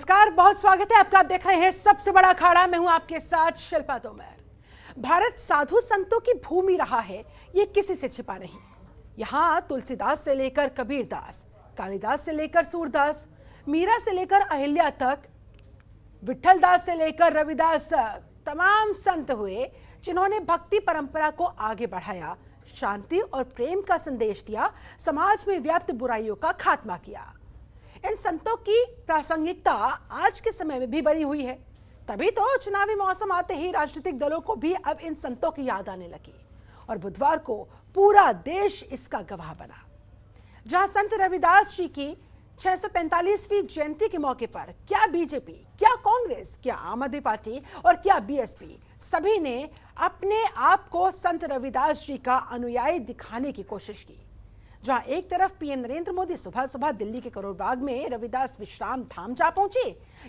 नमस्कार, बहुत स्वागत है आपका। आप देख रहे हैं सबसे बड़ा अखाड़ा। मैं हूं आपके साथ शिल्पा तोमर। भारत साधु संतों की भूमि रहा है, ये किसी से छिपा नहीं। यहाँ तुलसीदास से लेकर कबीरदास, कालिदास से लेकर सूरदास, मीरा से लेकर अहिल्या तक, विठल दास से लेकर रविदास तक तमाम संत हुए जिन्होंने भक्ति परंपरा को आगे बढ़ाया, शांति और प्रेम का संदेश दिया, समाज में व्याप्त बुराइयों का खात्मा किया। इन संतों की प्रासंगिकता आज के समय में भी बनी हुई है। तभी तो चुनावी मौसम आते ही राजनीतिक दलों को भी अब इन संतों की याद आने लगी और बुधवार को पूरा देश इसका गवाह बना। जहां संत रविदास जी की 645वीं जयंती के मौके पर क्या बीजेपी, क्या कांग्रेस, क्या आम आदमी पार्टी और क्या बीएसपी, सभी ने अपने आप को संत रविदास जी का अनुयायी दिखाने की कोशिश की। जहां एक तरफ पीएम नरेंद्र मोदी सुबह सुबह दिल्ली के करोल बाग में रविदास विश्राम धाम जा पहुंचे।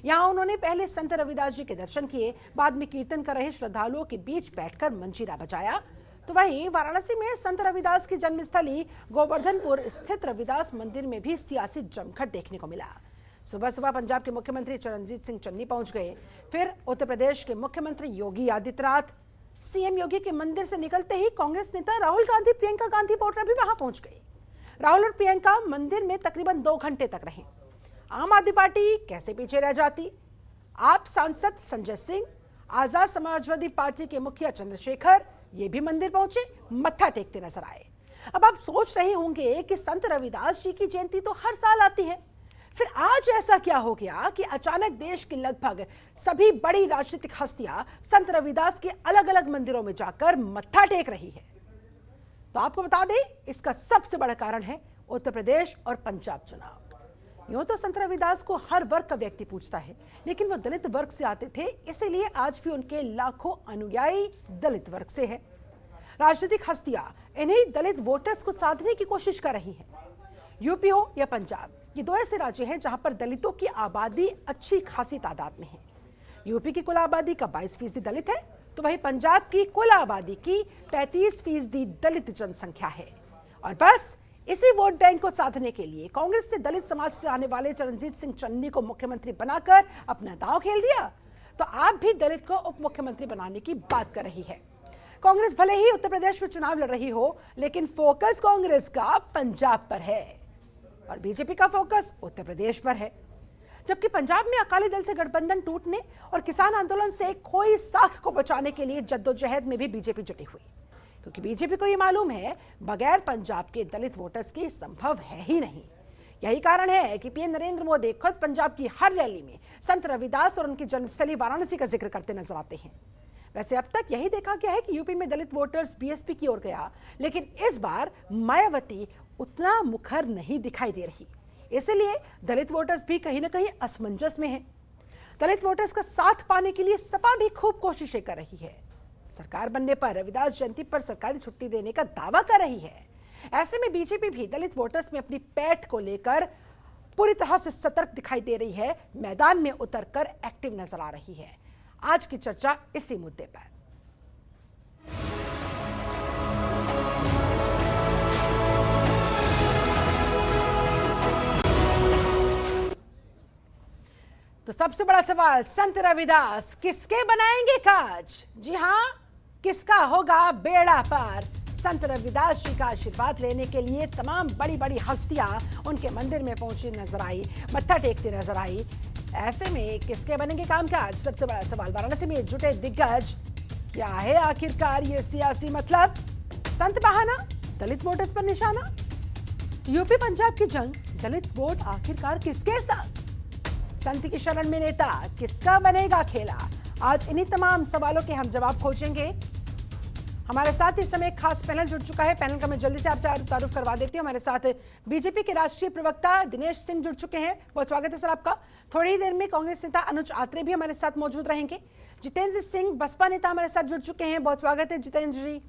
यहां उन्होंने पहले संत रविदास जी के दर्शन किए, बाद में कीर्तन कर रहे श्रद्धालुओं के बीच बैठकर मंजीरा बजाया। तो वहीं वाराणसी में संत रविदास की जन्मस्थली गोवर्धनपुर स्थित रविदास मंदिर में भी सियासी जमघट देखने को मिला। सुबह सुबह पंजाब के मुख्यमंत्री चरणजीत सिंह चन्नी पहुंच गए। फिर उत्तर प्रदेश के मुख्यमंत्री योगी आदित्यनाथ, सीएम योगी के मंदिर से निकलते ही कांग्रेस नेता राहुल गांधी, प्रियंका गांधी वाड्रा भी वहां पहुंच गए। राहुल और प्रियंका मंदिर में तकरीबन 2 घंटे तक रहे। आम आदमी पार्टी कैसे पीछे रह जाती। आप सांसद संजय सिंह, आजाद समाजवादी पार्टी के मुखिया चंद्रशेखर ये भी मंदिर पहुंचे, मत्था टेकते नजर आए। अब आप सोच रहे होंगे कि संत रविदास जी की जयंती तो हर साल आती है, फिर आज ऐसा क्या हो गया कि अचानक देश की लगभग सभी बड़ी राजनीतिक हस्तियां संत रविदास के अलग अलग मंदिरों में जाकर मत्था टेक रही है। तो आपको बता दें, इसका सबसे बड़ा कारण है उत्तर प्रदेश और पंजाब चुनाव। यूं तो संत रविदास को हर वर्ग का व्यक्ति पूछता है, लेकिन वो दलित वर्ग से आते थे, इसीलिए आज भी उनके लाखों अनुयायी दलित वर्ग से है। राजनीतिक हस्तियां इन्हीं दलित वोटर्स को साधने की कोशिश कर रही हैं। यूपी हो या पंजाब, ये 2 ऐसे राज्य हैं जहां पर दलितों की आबादी अच्छी खासी तादाद में है। यूपी की कुल आबादी का 22% दलित है, तो वहीं पंजाब की कुल आबादी की 35% दलित जनसंख्या है। और बस इसी वोट बैंक को साधने के लिए कांग्रेस ने दलित समाज से आने वाले चरणजीत सिंह चन्नी को मुख्यमंत्री बनाकर अपना दांव खेल दिया। तो आप भी दलित को उप मुख्यमंत्री बनाने की बात कर रही है। कांग्रेस भले ही उत्तर प्रदेश में चुनाव लड़ रही हो, लेकिन फोकस कांग्रेस का पंजाब पर है और बीजेपी का फोकस उत्तर प्रदेश पर है। जबकि पंजाब में अकाली दल से गठबंधन टूटने और किसान आंदोलन से खोई साख को बचाने के लिए जद्दोजहद में भी बीजेपी जुटी हुई, क्योंकि बीजेपी को ये मालूम है बगैर पंजाब के दलित वोटर्स की संभव है ही नहीं। यही कारण है कि पीएम नरेंद्र मोदी खुद पंजाब की हर रैली में संत रविदास और उनकी जन्मस्थली वाराणसी का जिक्र करते नजर आते हैं। वैसे अब तक यही देखा गया है कि यूपी में दलित वोटर्स बीएसपी की ओर गया, लेकिन इस बार मायावती उतना मुखर नहीं दिखाई दे रही। इसलिए दलित वोटर्स भी कहीं ना कहीं असमंजस में हैं। दलित वोटर्स का साथ पाने के लिए सपा भी खूब कोशिशें कर रही है। सरकार बनने पर रविदास जयंती पर सरकारी छुट्टी देने का दावा कर रही है। ऐसे में बीजेपी भी दलित वोटर्स में अपनी पैठ को लेकर पूरी तरह से सतर्क दिखाई दे रही है, मैदान में उतरकर एक्टिव नजर आ रही है। आज की चर्चा इसी मुद्दे पर। तो सबसे बड़ा सवाल, संत रविदास किसके बनाएंगे काज? जी हां, किसका होगा बेड़ा पार? संत रविदास जी का आशीर्वाद लेने के लिए तमाम बड़ी बड़ी हस्तियां उनके मंदिर में पहुंची नजर आई, मत्था टेकती नजर आई। ऐसे में किसके बनेंगे कामकाज? सबसे बड़ा सवाल। वाराणसी में जुटे दिग्गज, क्या है आखिरकार ये सियासी मतलब? संत बहाना, दलित वोटर्स पर निशाना। यूपी पंजाब की जंग, दलित वोट आखिरकार किसके साथ? संत की शरण में नेता, किसका बनेगा खेला? आज इन्हीं तमाम सवालों के हम जवाब खोजेंगे। हमारे साथ इस समय खास पैनल जुड़ चुका है। पैनल का मैं जल्दी से आपसे तारुफ करवा देती हूँ। हमारे साथ बीजेपी के राष्ट्रीय प्रवक्ता दिनेश सिंह जुड़ चुके हैं। बहुत स्वागत है सर आपका। थोड़ी ही देर में कांग्रेस नेता अनुज आत्रे भी हमारे साथ मौजूद रहेंगे। जितेंद्र सिंह बसपा नेता हमारे साथ जुड़ चुके हैं। बहुत स्वागत है जितेंद्र जी।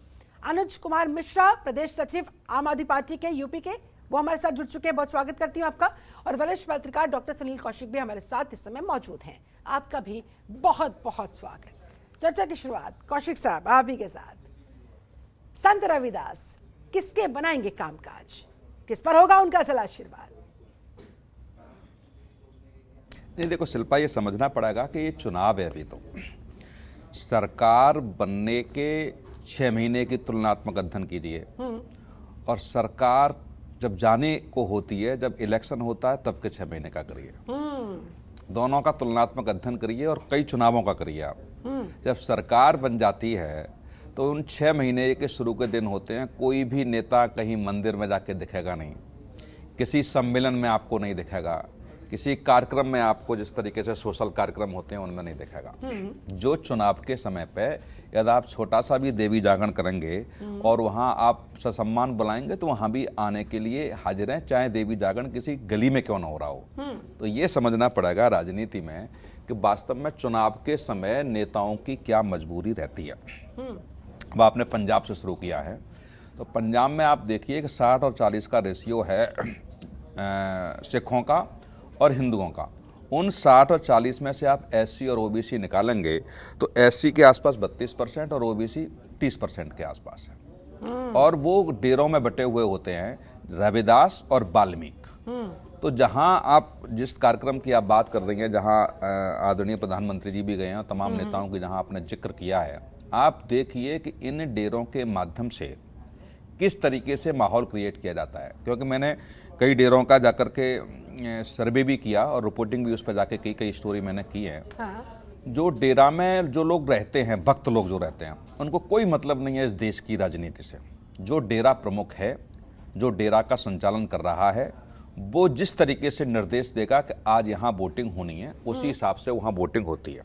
अनुज कुमार मिश्रा, प्रदेश सचिव आम आदमी पार्टी के यूपी के, वो हमारे साथ जुड़ चुके हैं। बहुत स्वागत करती हूँ आपका। और वरिष्ठ पत्रकार डॉक्टर सुनील कौशिक भी हमारे साथ इस समय मौजूद हैं। आपका भी बहुत बहुत स्वागत। चर्चा की शुरुआत कौशिक साहब आप ही के साथ। संत रविदास किसके बनाएंगे कामकाज? किस पर होगा उनका असल आशीर्वाद? नहीं, देखो शिल्पा, ये समझना पड़ेगा कि ये चुनाव है। अभी तो सरकार बनने के 6 महीने की तुलनात्मक अध्ययन कीजिए, और सरकार जब जाने को होती है, जब इलेक्शन होता है, तब के 6 महीने का करिए। दोनों का तुलनात्मक अध्ययन करिए और कई चुनावों का करिए आप। जब सरकार बन जाती है तो उन 6 महीने के शुरू के दिन होते हैं, कोई भी नेता कहीं मंदिर में जाके दिखेगा नहीं, किसी सम्मेलन में आपको नहीं दिखेगा, किसी कार्यक्रम में आपको, जिस तरीके से सोशल कार्यक्रम होते हैं उनमें नहीं दिखेगा। जो चुनाव के समय पे यदि आप छोटा सा भी देवी जागरण करेंगे और वहां आप ससम्मान बुलाएंगे तो वहां भी आने के लिए हाजिर हैं, चाहे देवी जागरण किसी गली में क्यों ना हो रहा हो। तो ये समझना पड़ेगा राजनीति में कि वास्तव में चुनाव के समय नेताओं की क्या मजबूरी रहती है। अब आपने पंजाब से शुरू किया है, तो पंजाब में आप देखिए कि 60 और 40 का रेशियो है सिखों का और हिंदुओं का। उन 60 और 40 में से आप एससी और ओबीसी निकालेंगे तो एससी के आसपास 32% और ओबीसी 30% के आसपास है। और वो डेरों में बटे हुए होते हैं, रविदास और वाल्मीकि। तो जहां आप जिस कार्यक्रम की आप बात कर रही हैं, जहां आदरणीय प्रधानमंत्री जी भी गए हैं, तमाम नेताओं की जहां आपने जिक्र किया है, आप देखिए कि इन डेरों के माध्यम से किस तरीके से माहौल क्रिएट किया जाता है। क्योंकि मैंने कई डेरों का जाकर के सर्वे भी किया और रिपोर्टिंग भी उस पर जाके कई स्टोरी मैंने की है। जो डेरा में जो लोग रहते हैं, भक्त लोग जो रहते हैं, उनको कोई मतलब नहीं है इस देश की राजनीति से। जो डेरा प्रमुख है, जो डेरा का संचालन कर रहा है, वो जिस तरीके से निर्देश देगा कि आज यहाँ वोटिंग होनी है, उसी हिसाब से वहाँ वोटिंग होती है।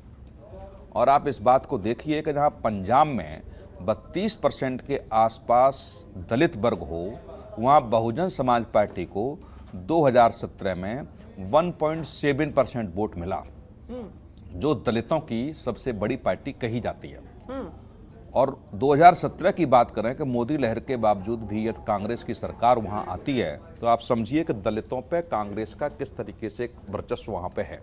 और आप इस बात को देखिए कि जहाँ पंजाब में 32% के आसपास दलित वर्ग हो, वहाँ बहुजन समाज पार्टी को 2017 में 1.7% वोट मिला, जो दलितों की सबसे बड़ी पार्टी कही जाती है। और 2017 की बात करें कि मोदी लहर के बावजूद भी यदि कांग्रेस की सरकार वहाँ आती है, तो आप समझिए कि दलितों पे कांग्रेस का किस तरीके से वर्चस्व वहाँ पे है।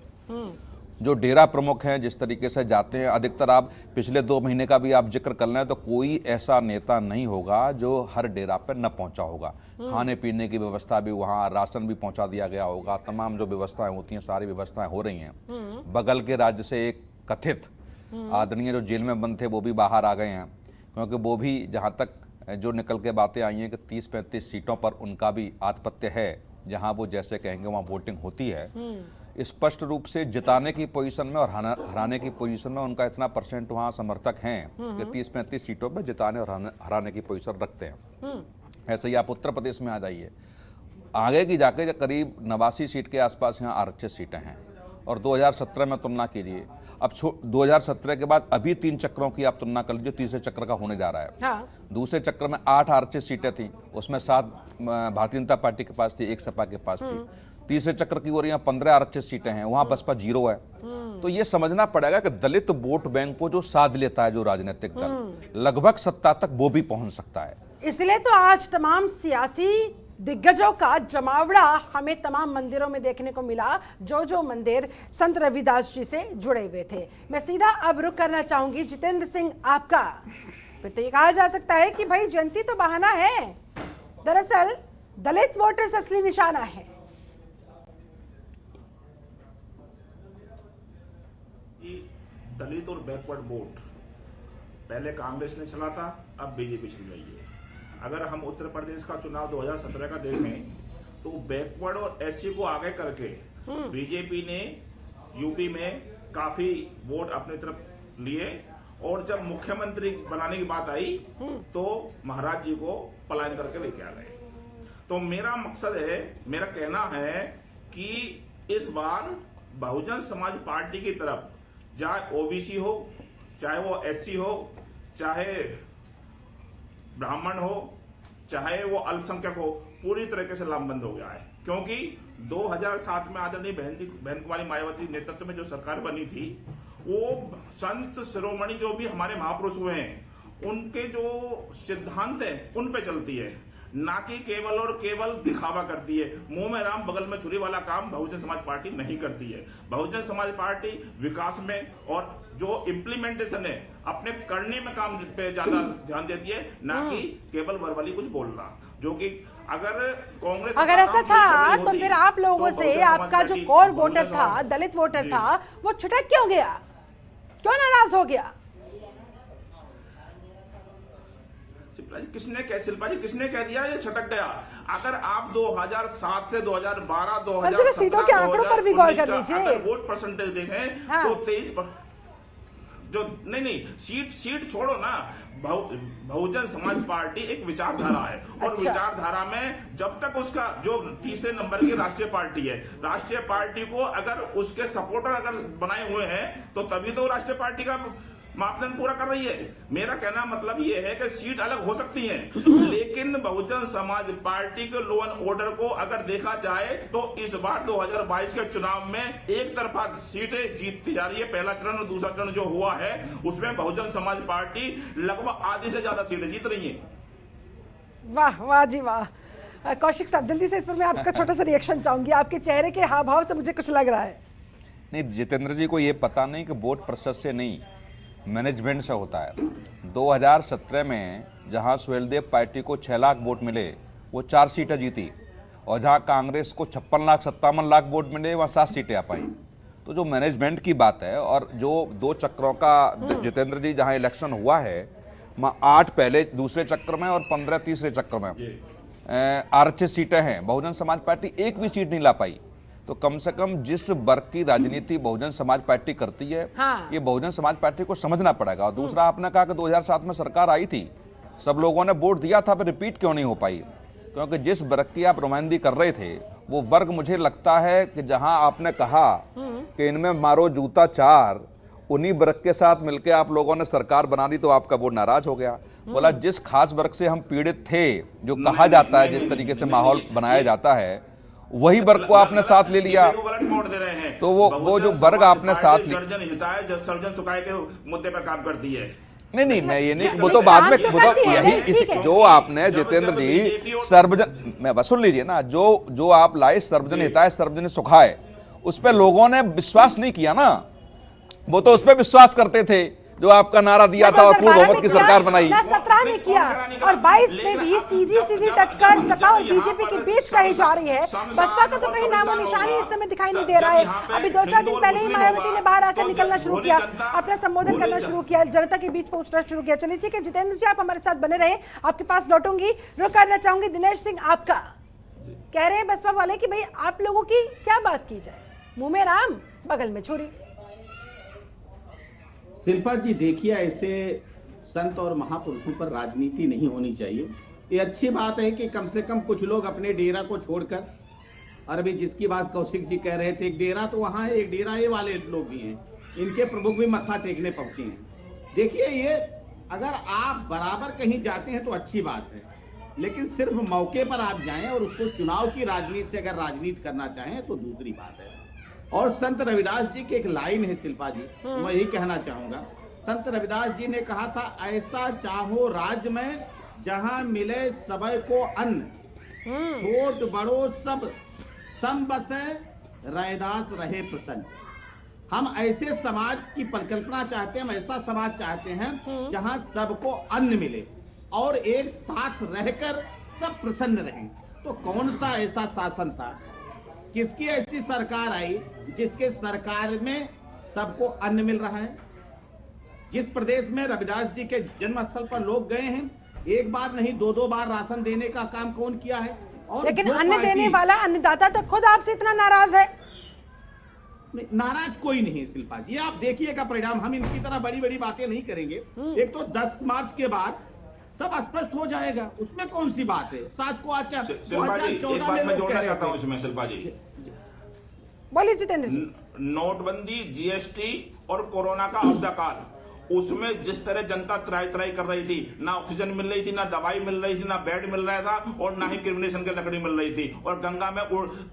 जो डेरा प्रमुख हैं जिस तरीके से जाते हैं, अधिकतर आप पिछले 2 महीने का भी आप जिक्र कर लें तो कोई ऐसा नेता नहीं होगा जो हर डेरा पर न पहुंचा होगा। खाने पीने की व्यवस्था भी वहाँ, राशन भी पहुंचा दिया गया होगा, तमाम जो व्यवस्थाएं होती हैं सारी व्यवस्थाएं हो रही हैं। बगल के राज्य से एक कथित आदरणीय जो जेल में बंद थे वो भी बाहर आ गए हैं, क्योंकि वो भी जहाँ तक जो निकल के बातें आई हैं कि 30-35 सीटों पर उनका भी आधिपत्य है, जहाँ वो जैसे कहेंगे वहाँ वोटिंग होती है। स्पष्ट रूप से जिताने की पोजीशन में और हराने की पोजीशन में उनका इतना परसेंट वहाँ समर्थक हैं कि 30-35 सीटों पर जिताने और हराने की पोजीशन रखते हैं। ऐसे ही आप उत्तर प्रदेश में आ जाइए, आगे की जाके करीब 89 सीट के आसपास यहाँ आरक्षित सीटें हैं। और 2017 में तुलना कीजिए, अब 2017 के बाद अभी 3 चक्रों की आप तुलना कर लीजिए, तीसरे चक्र का होने जा रहा है। हाँ। दूसरे चक्र में 8 आरक्षित सीटें थी, उसमें 7 भारतीय जनता पार्टी के पास थी, 1 सपा के पास थी। तीसरे चक्र की ओर यहाँ 15 आरक्षित सीटें हैं, वहां बसपा 0 है। तो ये समझना पड़ेगा कि दलित वोट बैंक को जो साध लेता है जो राजनीतिक दल, लगभग सत्ता तक वो भी पहुंच सकता है। इसलिए तो आज तमाम सियासी दिग्गजों का जमावड़ा हमें तमाम मंदिरों में देखने को मिला, जो मंदिर संत रविदास जी से जुड़े हुए थे। मैं सीधा अब रुक करना चाहूंगी जितेंद्र सिंह आपका। फिर तो ये कहा जा सकता है कि भाई जयंती तो बहाना है, दरअसल दलित वोटर्स असली निशाना है। दलित और बैकवर्ड वोट पहले कांग्रेस ने चला था, अब बीजेपी चल रही है। अगर हम उत्तर प्रदेश का चुनाव 2017 का देखें तो बैकवर्ड और एससी को आगे करके बीजेपी ने यूपी में काफी वोट अपनी तरफ लिए, और जब मुख्यमंत्री बनाने की बात आई तो महाराज जी को पलायन करके लेके आ गए। तो मेरा मकसद है, मेरा कहना है कि इस बार बहुजन समाज पार्टी की तरफ, चाहे ओबीसी हो, चाहे वो एससी हो, चाहे ब्राह्मण हो, चाहे वो अल्पसंख्यक हो, पूरी तरीके से लामबंद हो गया है। क्योंकि 2007 में आदरणीय बहन कुमारी मायावती नेतृत्व में जो सरकार बनी थी, वो संत शिरोमणि जो भी हमारे महापुरुष हुए हैं उनके जो सिद्धांत हैं उन पे चलती है, ना कि केवल और केवल दिखावा करती है। मुंह में राम बगल में छुरी वाला काम बहुजन समाज पार्टी नहीं करती है। बहुजन समाज पार्टी विकास में और जो इम्प्लीमेंटेशन है अपने करने में काम पे ज्यादा ध्यान देती है, ना कि केवल वर्बली कुछ बोलना। जो कि अगर कांग्रेस अगर ऐसा था तो फिर आप लोगों से आपका जो कोर वोटर था, दलित वोटर था, वो छिटक क्यों गया, क्यों नाराज हो गया? शिल्पा जी किसने कह दिया ये छटक गया? अगर आप 2007 से 2012 2017 सीटों के आंकड़ों पर भी गौर कर लीजिए। वोट परसेंटेज देखें हाँ। तो 23 जो नहीं सीट छोड़ो ना, बहुजन समाज पार्टी एक विचारधारा है और अच्छा। विचारधारा में जब तक उसका जो तीसरे नंबर की राष्ट्रीय पार्टी है, राष्ट्रीय पार्टी को अगर उसके सपोर्टर अगर बनाए हुए हैं तो तभी तो राष्ट्रीय पार्टी का मापदंड पूरा कर रही है। मेरा कहना मतलब ये है कि सीट अलग हो सकती है, लेकिन बहुजन समाज पार्टी के लॉ एंड ऑर्डर को अगर देखा जाए तो इस बार 2022 के चुनाव में एक तरफा सीटें जीतती जा रही है। पहला चरण और दूसरा चरण जो हुआ है उसमें बहुजन समाज पार्टी लगभग आधी से ज्यादा सीटें जीत रही है। वाह वाह जी वाह। कौशिक साहब जल्दी से इस पर मैं आपका छोटा सा रिएक्शन चाहूंगी, आपके चेहरे के हाव भाव से मुझे कुछ लग रहा है। नहीं, जितेंद्र जी को ये पता नहीं कि वोट प्रतिशत से नहीं, मैनेजमेंट से होता है। 2017 में जहां सुहेलदेव पार्टी को 6 लाख वोट मिले वो 4 सीटें जीती, और जहां कांग्रेस को 56 लाख वोट मिले वहां 7 सीटें आ पाई। तो जो मैनेजमेंट की बात है, और जो 2 चक्रों का जितेंद्र जी जहां इलेक्शन हुआ है, 8 पहले दूसरे चक्र में और 15 तीसरे चक्र में आरक्षित सीटें हैं, बहुजन समाज पार्टी एक भी सीट नहीं ला पाई। तो कम से कम जिस वर्ग की राजनीति बहुजन समाज पार्टी करती है, हाँ। ये बहुजन समाज पार्टी को समझना पड़ेगा। और दूसरा, आपने कहा कि 2007 में सरकार आई थी, सब लोगों ने वोट दिया था, पर रिपीट क्यों नहीं हो पाई? क्योंकि जिस वर्ग की आप नुमाइंदगी कर रहे थे वो वर्ग, मुझे लगता है कि जहां आपने कहा कि इनमें मारो जूता 4, उन्हीं वर्ग के साथ मिलकर आप लोगों ने सरकार बना दी, तो आपका वोट नाराज हो गया। बोला जिस खास वर्ग से हम पीड़ित थे, जो कहा जाता है, जिस तरीके से माहौल बनाया जाता है, वही वर्ग को आपने साथ ले लिया। तो वो जो वर्ग आपने साथ लिया, सर्जन सुखाए के मुद्दे पर काम करती है। नहीं, मैं ये नहीं, वो तो बाद में, वो तो यही जो आपने जितेंद्र जी सर्वजन, मैं बस सुन लीजिए ना, जो आप लाए सर्वजन हिताय सर्वजन सुखाय, उस पर लोगों ने विश्वास नहीं किया ना। वो तो उस पर विश्वास करते थे जो आपका नारा दिया था और पूर्ण बहुमत की सरकार बनाई। 17 में किया और 22 में भी सीधी टक्कर सपा और बीजेपी के बीच कही जा रही है। बसपा का तो कहीं नामो निशान ही इस समय दिखाई नहीं दे रहा है। अभी 2-4 दिन पहले ही मायावती ने बाहर आकर निकलना शुरू किया, अपना संबोधन करना शुरू किया, जनता के बीच पहुंचना शुरू किया। चलिए ठीक है जितेंद्र जी, आप हमारे साथ बने रहे, आपके पास लौटूंगी। रुक करना चाहूंगी दिनेश सिंह, आपका कह रहे हैं बसपा वाले कि भाई आप लोगों की क्या बात की जाए, मुंह में राम बगल में छुरी। शिल्पा जी देखिए, ऐसे संत और महापुरुषों पर राजनीति नहीं होनी चाहिए। ये अच्छी बात है कि कम से कम कुछ लोग अपने डेरा को छोड़कर, और अभी जिसकी बात कौशिक जी कह रहे थे, एक डेरा तो वहां है, एक डेरा ये वाले लोग भी हैं, इनके प्रमुख भी मत्था टेकने पहुंचे हैं। देखिए, ये अगर आप बराबर कहीं जाते हैं तो अच्छी बात है, लेकिन सिर्फ मौके पर आप जाएं और उसको चुनाव की राजनीति से अगर राजनीति करना चाहें तो दूसरी बात है। और संत रविदास जी की एक लाइन है शिल्पा जी, मैं यही कहना चाहूंगा। संत रविदास जी ने कहा था, ऐसा चाहो राज में जहां मिले सबय को अन्न, छोट बड़ो सब सम बसे रैदास रहे प्रसन्न। हम ऐसे समाज की परिकल्पना चाहते हैं, हम ऐसा समाज चाहते हैं जहां सबको अन्न मिले और एक साथ रहकर सब प्रसन्न रहें। तो कौन सा ऐसा शासन था, किसकी ऐसी सरकार आई जिसके सरकार में सबको अन्न मिल रहा है? जिस प्रदेश में रविदास जी के जन्म स्थल पर लोग गए हैं, एक बार नहीं 2-2 बार राशन देने का काम कौन किया है? और लेकिन अन्न देने वाला अन्नदाता तो खुद आपसे इतना नाराज है। नाराज कोई नहीं शिल्पा जी, आप देखिएगा परिणाम। हम इनकी तरह बड़ी बड़ी बातें नहीं करेंगे। एक तो 10 मार्च के बाद सब स्पष्ट हो जाएगा, उसमें कौन सी बात है। साथ को आज क्या 2014 में लोग कह रहे थे। उसमें शिल्पा जी बोलिए जितेंद्र जी। नोटबंदी, जीएसटी और कोरोना का आपदा काल, उसमें जिस तरह जनता त्राई कर रही थी, ना ऑक्सीजन मिल रही थी, ना दवाई मिल रही थी, ना बेड मिल रहा था, और ना ही क्रिमिनेशन की लकड़ी मिल रही थी, और गंगा में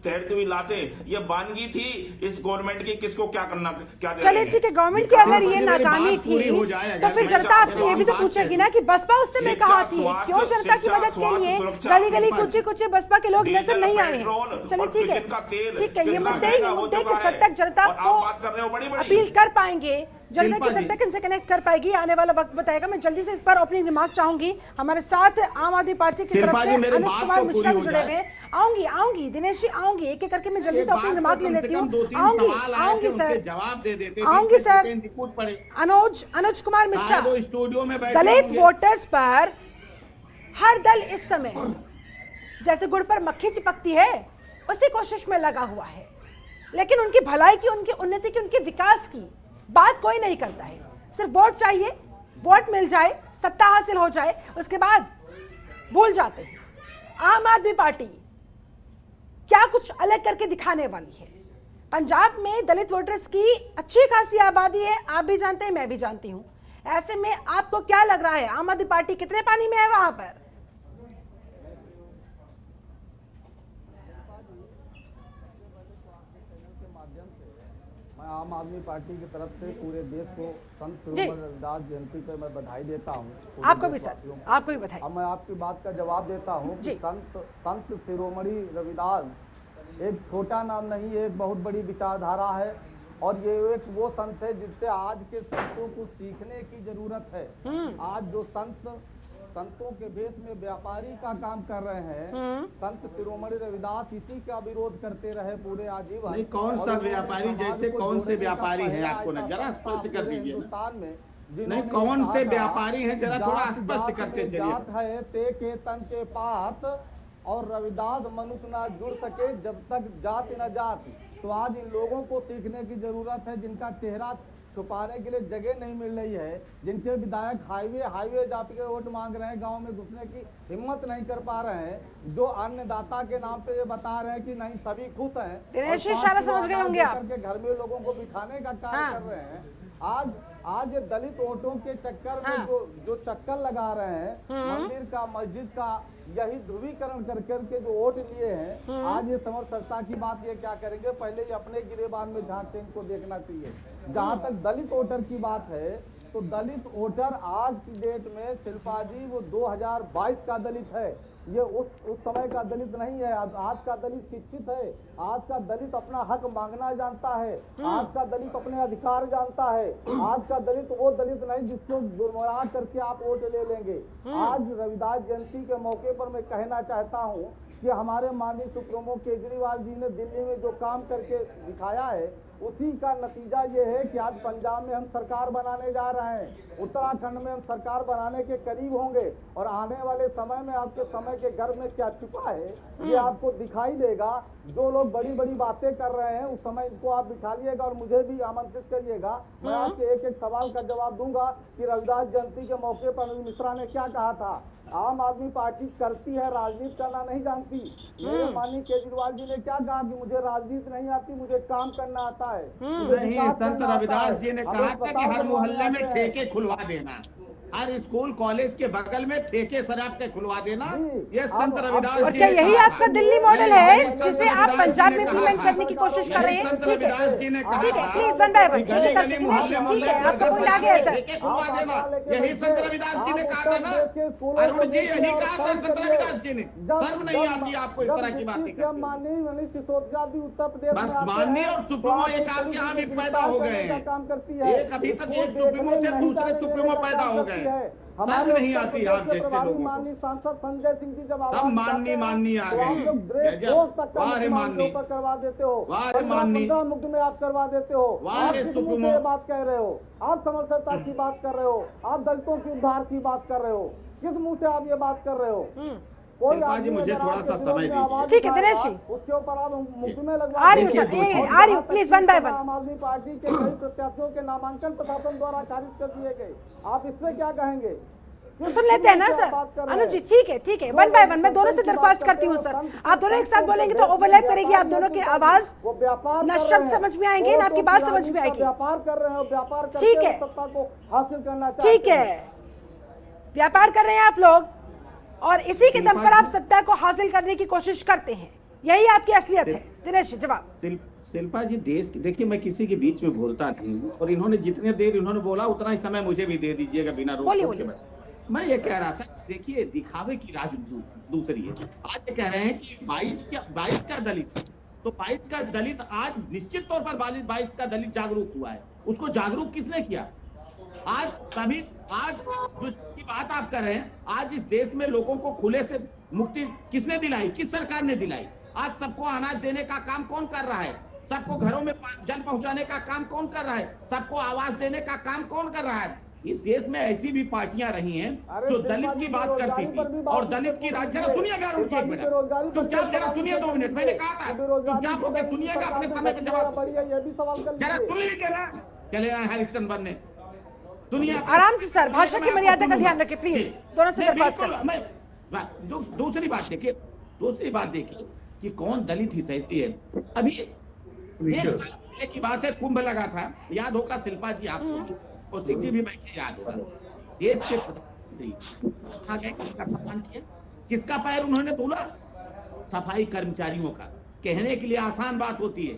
तैरती हुई लाशें, ये वानगी थी इस गवर्नमेंट की। किसको क्या करना, क्या चलिए ठीक है, गवर्नमेंट की अगर ये नाकामी थी तो फिर जनता आपसे ये भी तो पूछेगी ना कि बसपा उस समय कहाँ थी, क्यों जनता की मदद के लिए गली गली कुछ बसपा के लोग नजर नहीं आए हैं। चलिए ठीक है, ये मुद्दे के सद तक जनता को अपील कर पाएंगे। जल्दी की सत्ता किनसे कनेक्ट कर पाएगी, आने वाला वक्त बताएगा। मैं जल्दी से इस पर ओपनिंग रिमार्क चाहूंगी। हमारे साथ आम आदमी पार्टी की तरफ से अनुज कुमार मिश्रा भी जुड़े हुए हैं। आऊंगी दिनेश जी, आऊंगी एक एक करके मैं जल्दी से ओपनिंग रिमार्क ले लेती हूँ। आऊंगी सर, जवाब दे देते, आऊंगी सर। अनुज कुमार मिश्रा, स्टूडियो में दलित वोटर्स पर हर दल इस समय जैसे गुड़ पर मक्खी चिपकती है उसी कोशिश में लगा हुआ है, लेकिन उनकी भलाई की, उनकी उन्नति की, उनके विकास की बात कोई नहीं करता है। सिर्फ वोट चाहिए, वोट मिल जाए, सत्ता हासिल हो जाए, उसके बाद भूल जाते हैं। आम आदमी पार्टी क्या कुछ अलग करके दिखाने वाली है? पंजाब में दलित वोटर्स की अच्छी खासी आबादी है, आप भी जानते हैं, मैं भी जानती हूं। ऐसे में आपको क्या लग रहा है, आम आदमी पार्टी कितने पानी में है वहां पर? आम आदमी पार्टी की तरफ से पूरे देश को संत शिरोमणि रविदास जयंती पर मैं बधाई देता हूँ। आपको भी सर, आपको भी बधाई। अब मैं आपकी बात का जवाब देता हूँ कि संत शिरोमणि रविदास एक छोटा नाम नहीं, एक बहुत बड़ी विचारधारा है और ये एक वो संत है जिससे आज के संतों को सीखने की जरूरत है। आज जो संतों के भेष में व्यापारी का काम कर रहे हैं, संत शिरोमणि रविदास इसी का विरोध करते रहे पूरे आजीवन। नहीं, कौन सा व्यापारी, जैसे कौन से व्यापारी हैं आपको ना जरा स्पष्ट कर दीजिए ना। नहीं, कौन से व्यापारी हैं जरा थोड़ा स्पष्ट करके चलिए। है ते के तन के पात और रविदास मनुष्य ना जुड़ सके जब तक जात न जात। तो आज इन लोगों को सीखने की जरूरत है जिनका चेहरा छुपाने के लिए जगह नहीं मिल रही है, जिनके विधायक हाईवे जाके के वोट मांग रहे हैं, गांव में घुसने की हिम्मत नहीं कर पा रहे हैं, जो अन्नदाता के नाम पे ये बता रहे हैं कि नहीं सभी खुश हैं, समझ गए होंगे आप, करके घर में लोगों को बिठाने का कार्य कर रहे हैं। आज ये दलित वोटों के चक्कर में जो चक्कर लगा रहे हैं, मंदिर का, मस्जिद का, यही ध्रुवीकरण कर करके जो वोट लिए हैं, आज ये समर्थकता की बात ये क्या करेंगे? पहले ये अपने गिरेबान में झांकते इनको देखना चाहिए। जहाँ तक दलित वोटर की बात है, तो दलित वोटर आज की डेट में शिल्पा जी वो 2022 का दलित है, ये उस समय का दलित नहीं है। आज का दलित शिक्षित है, आज का दलित अपना हक मांगना जानता है, आज का दलित अपने अधिकार जानता है। आज का दलित वो दलित नहीं जिसको गुमराह करके आप वोट ले लेंगे। आज रविदास जयंती के मौके पर मैं कहना चाहता हूँ कि हमारे माननीय सुप्रीमो केजरीवाल जी ने दिल्ली में जो काम करके दिखाया है, उसी का नतीजा ये है कि आज पंजाब में हम सरकार बनाने जा रहे हैं, उत्तराखंड में हम सरकार बनाने के करीब होंगे और आने वाले समय में आपके समय के घर में क्या छिपा है ये आपको दिखाई देगा। जो लोग बड़ी बड़ी बातें कर रहे हैं उस समय इनको आप बिठाइएगा और मुझे भी आमंत्रित करिएगा। मैं आपके एक एक सवाल का जवाब दूंगा कि रविदास जयंती के मौके पर अनुज मिश्रा ने क्या कहा था। आम आदमी पार्टी करती है, राजनीति करना नहीं जानती। मेरे माननीय केजरीवाल जी ने क्या कहा कि मुझे राजनीति नहीं आती, मुझे काम करना आता है। नहीं, संत रविदास जी ने कहा था कि हर मोहल्ले में ठेके खुलवा देना, हर स्कूल कॉलेज के बगल में ठेके शराब के खुलवा देना, ये संत रविदास जी। और क्या यही आपका दिल्ली मॉडल है जिसे आप पंजाब में इम्प्लीमेंट करने की कोशिश कर रहे हैं? ठीक है, ठीक है, प्लीज वन बाय वन, ठीक है, आपका पॉइंट आ गया सर। यही संत रविदास जी ने कहा था ना, अरुण जी, यही कहा था संत रविदास जी ने। शर्म नहीं आती आपको इस तरह की बातें करते? माननीय सिसोदिया भी उत्तर प्रदेश बस माननीय और सुप्रीमो एक आपके यहाँ भी पैदा हो गए हैं, एक अभी तक एक सुप्रीमो थे, दूसरे सुप्रीमो पैदा हो गए। शर्म नहीं आती आप जैसे लोगों को? सांसद संजय सिंह जी जब सब माननी आ गए हैं, वाह माननी करवा देते हो, वाह माननी मुक्त में आप करवा देते हो, वाह सुप्रीमो बात कह रहे हो, आप समर्थकता की बात कर रहे हो, आप दलितों की उद्धार की बात कर रहे हो, किस मुंह से आप ये बात कर रहे हो? शिल्पा जी मुझे थोड़ा सा समय दीजिए। ठीक है दिनेश जी, उसके ऊपर आप मुफ्त में लगवा आ रही हूँ प्लीज वन बाय वन। आम आदमी पार्टी के कई प्रत्याशियों के नामांकन प्रशासन द्वारा खारिज कर दिए गए, आप इसमें क्या कहेंगे? तो सुन लेते हैं ना सर अनुज जी, ठीक है, वन बाय वन। मैं दोनों से दरख्वास्त करती हूँ सर, आप दोनों एक साथ बोलेंगे तो ओवरलैप करेगी आप दोनों की आवाज, ना शब्द समझ में आएंगे ना आपकी बात समझ में आएगी। व्यापार कर रहे हो, व्यापार ठीक है, सत्ता को हासिल करना, ठीक है, व्यापार कर रहे हैं आप लोग और इसी के दम पर आप सत्ता को हासिल करने की कोशिश करते हैं, यही आपकी असलियत है। दिनेश जवाब। शिल्पा जी, देश देखिए, मैं किसी के बीच में बोलता नहीं हूँ और इन्होंने जितने देर इन्होंने बोला उतना ही समय मुझे भी दे दीजिएगा बिना रोक के। बस मैं ये कह रहा था, देखिए दिखावे की राजनीति दूसरी है। आज ये कह रहे हैं कि 22 का दलित, तो 22 का दलित आज निश्चित तौर पर 22 का दलित जागरूक हुआ है उसको जागरूक किसने किया? आज जो की बात आप कर रहे हैं, आज इस देश में लोगों को खुले से मुक्ति किसने दिलाई? किस सरकार ने दिलाई? आज सबको अनाज देने का काम कौन कर रहा है? सबको घरों में जल पहुंचाने का काम कौन कर रहा है? सबको आवास देने का काम कौन कर रहा है? इस देश में ऐसी भी पार्टियां रही हैं जो दलित की बात करती थी और दलित की जरा सुनिएगा, रुकिए एक मिनट, चुपचाप जरा सुनिए 2 मिनट, मैंने कहा था चुपचाप होकर सुनिएगा, अपने समय पे जवाब जरा सुन लीजिए ना। चले आए हरिश्चंद्र बनने, दुनिया आराम से सर, भाषा की मर्यादा का ध्यान रखें प्लीज, दोनों से दरख्वास्त करते हैं। दूसरी बात देखिए कि कौन दलित ही सहती है। अभी 1 साल पहले की बात है, कुंभ लगा था, याद होगा शिल्पा जी आपको, कौशिक जी भी बैठे, याद होगा। देश के प्रधानमंत्री किसका सम्मान किया, किसका पैर उन्होंने धुला? सफाई कर्मचारियों का। कहने के लिए आसान बात होती है,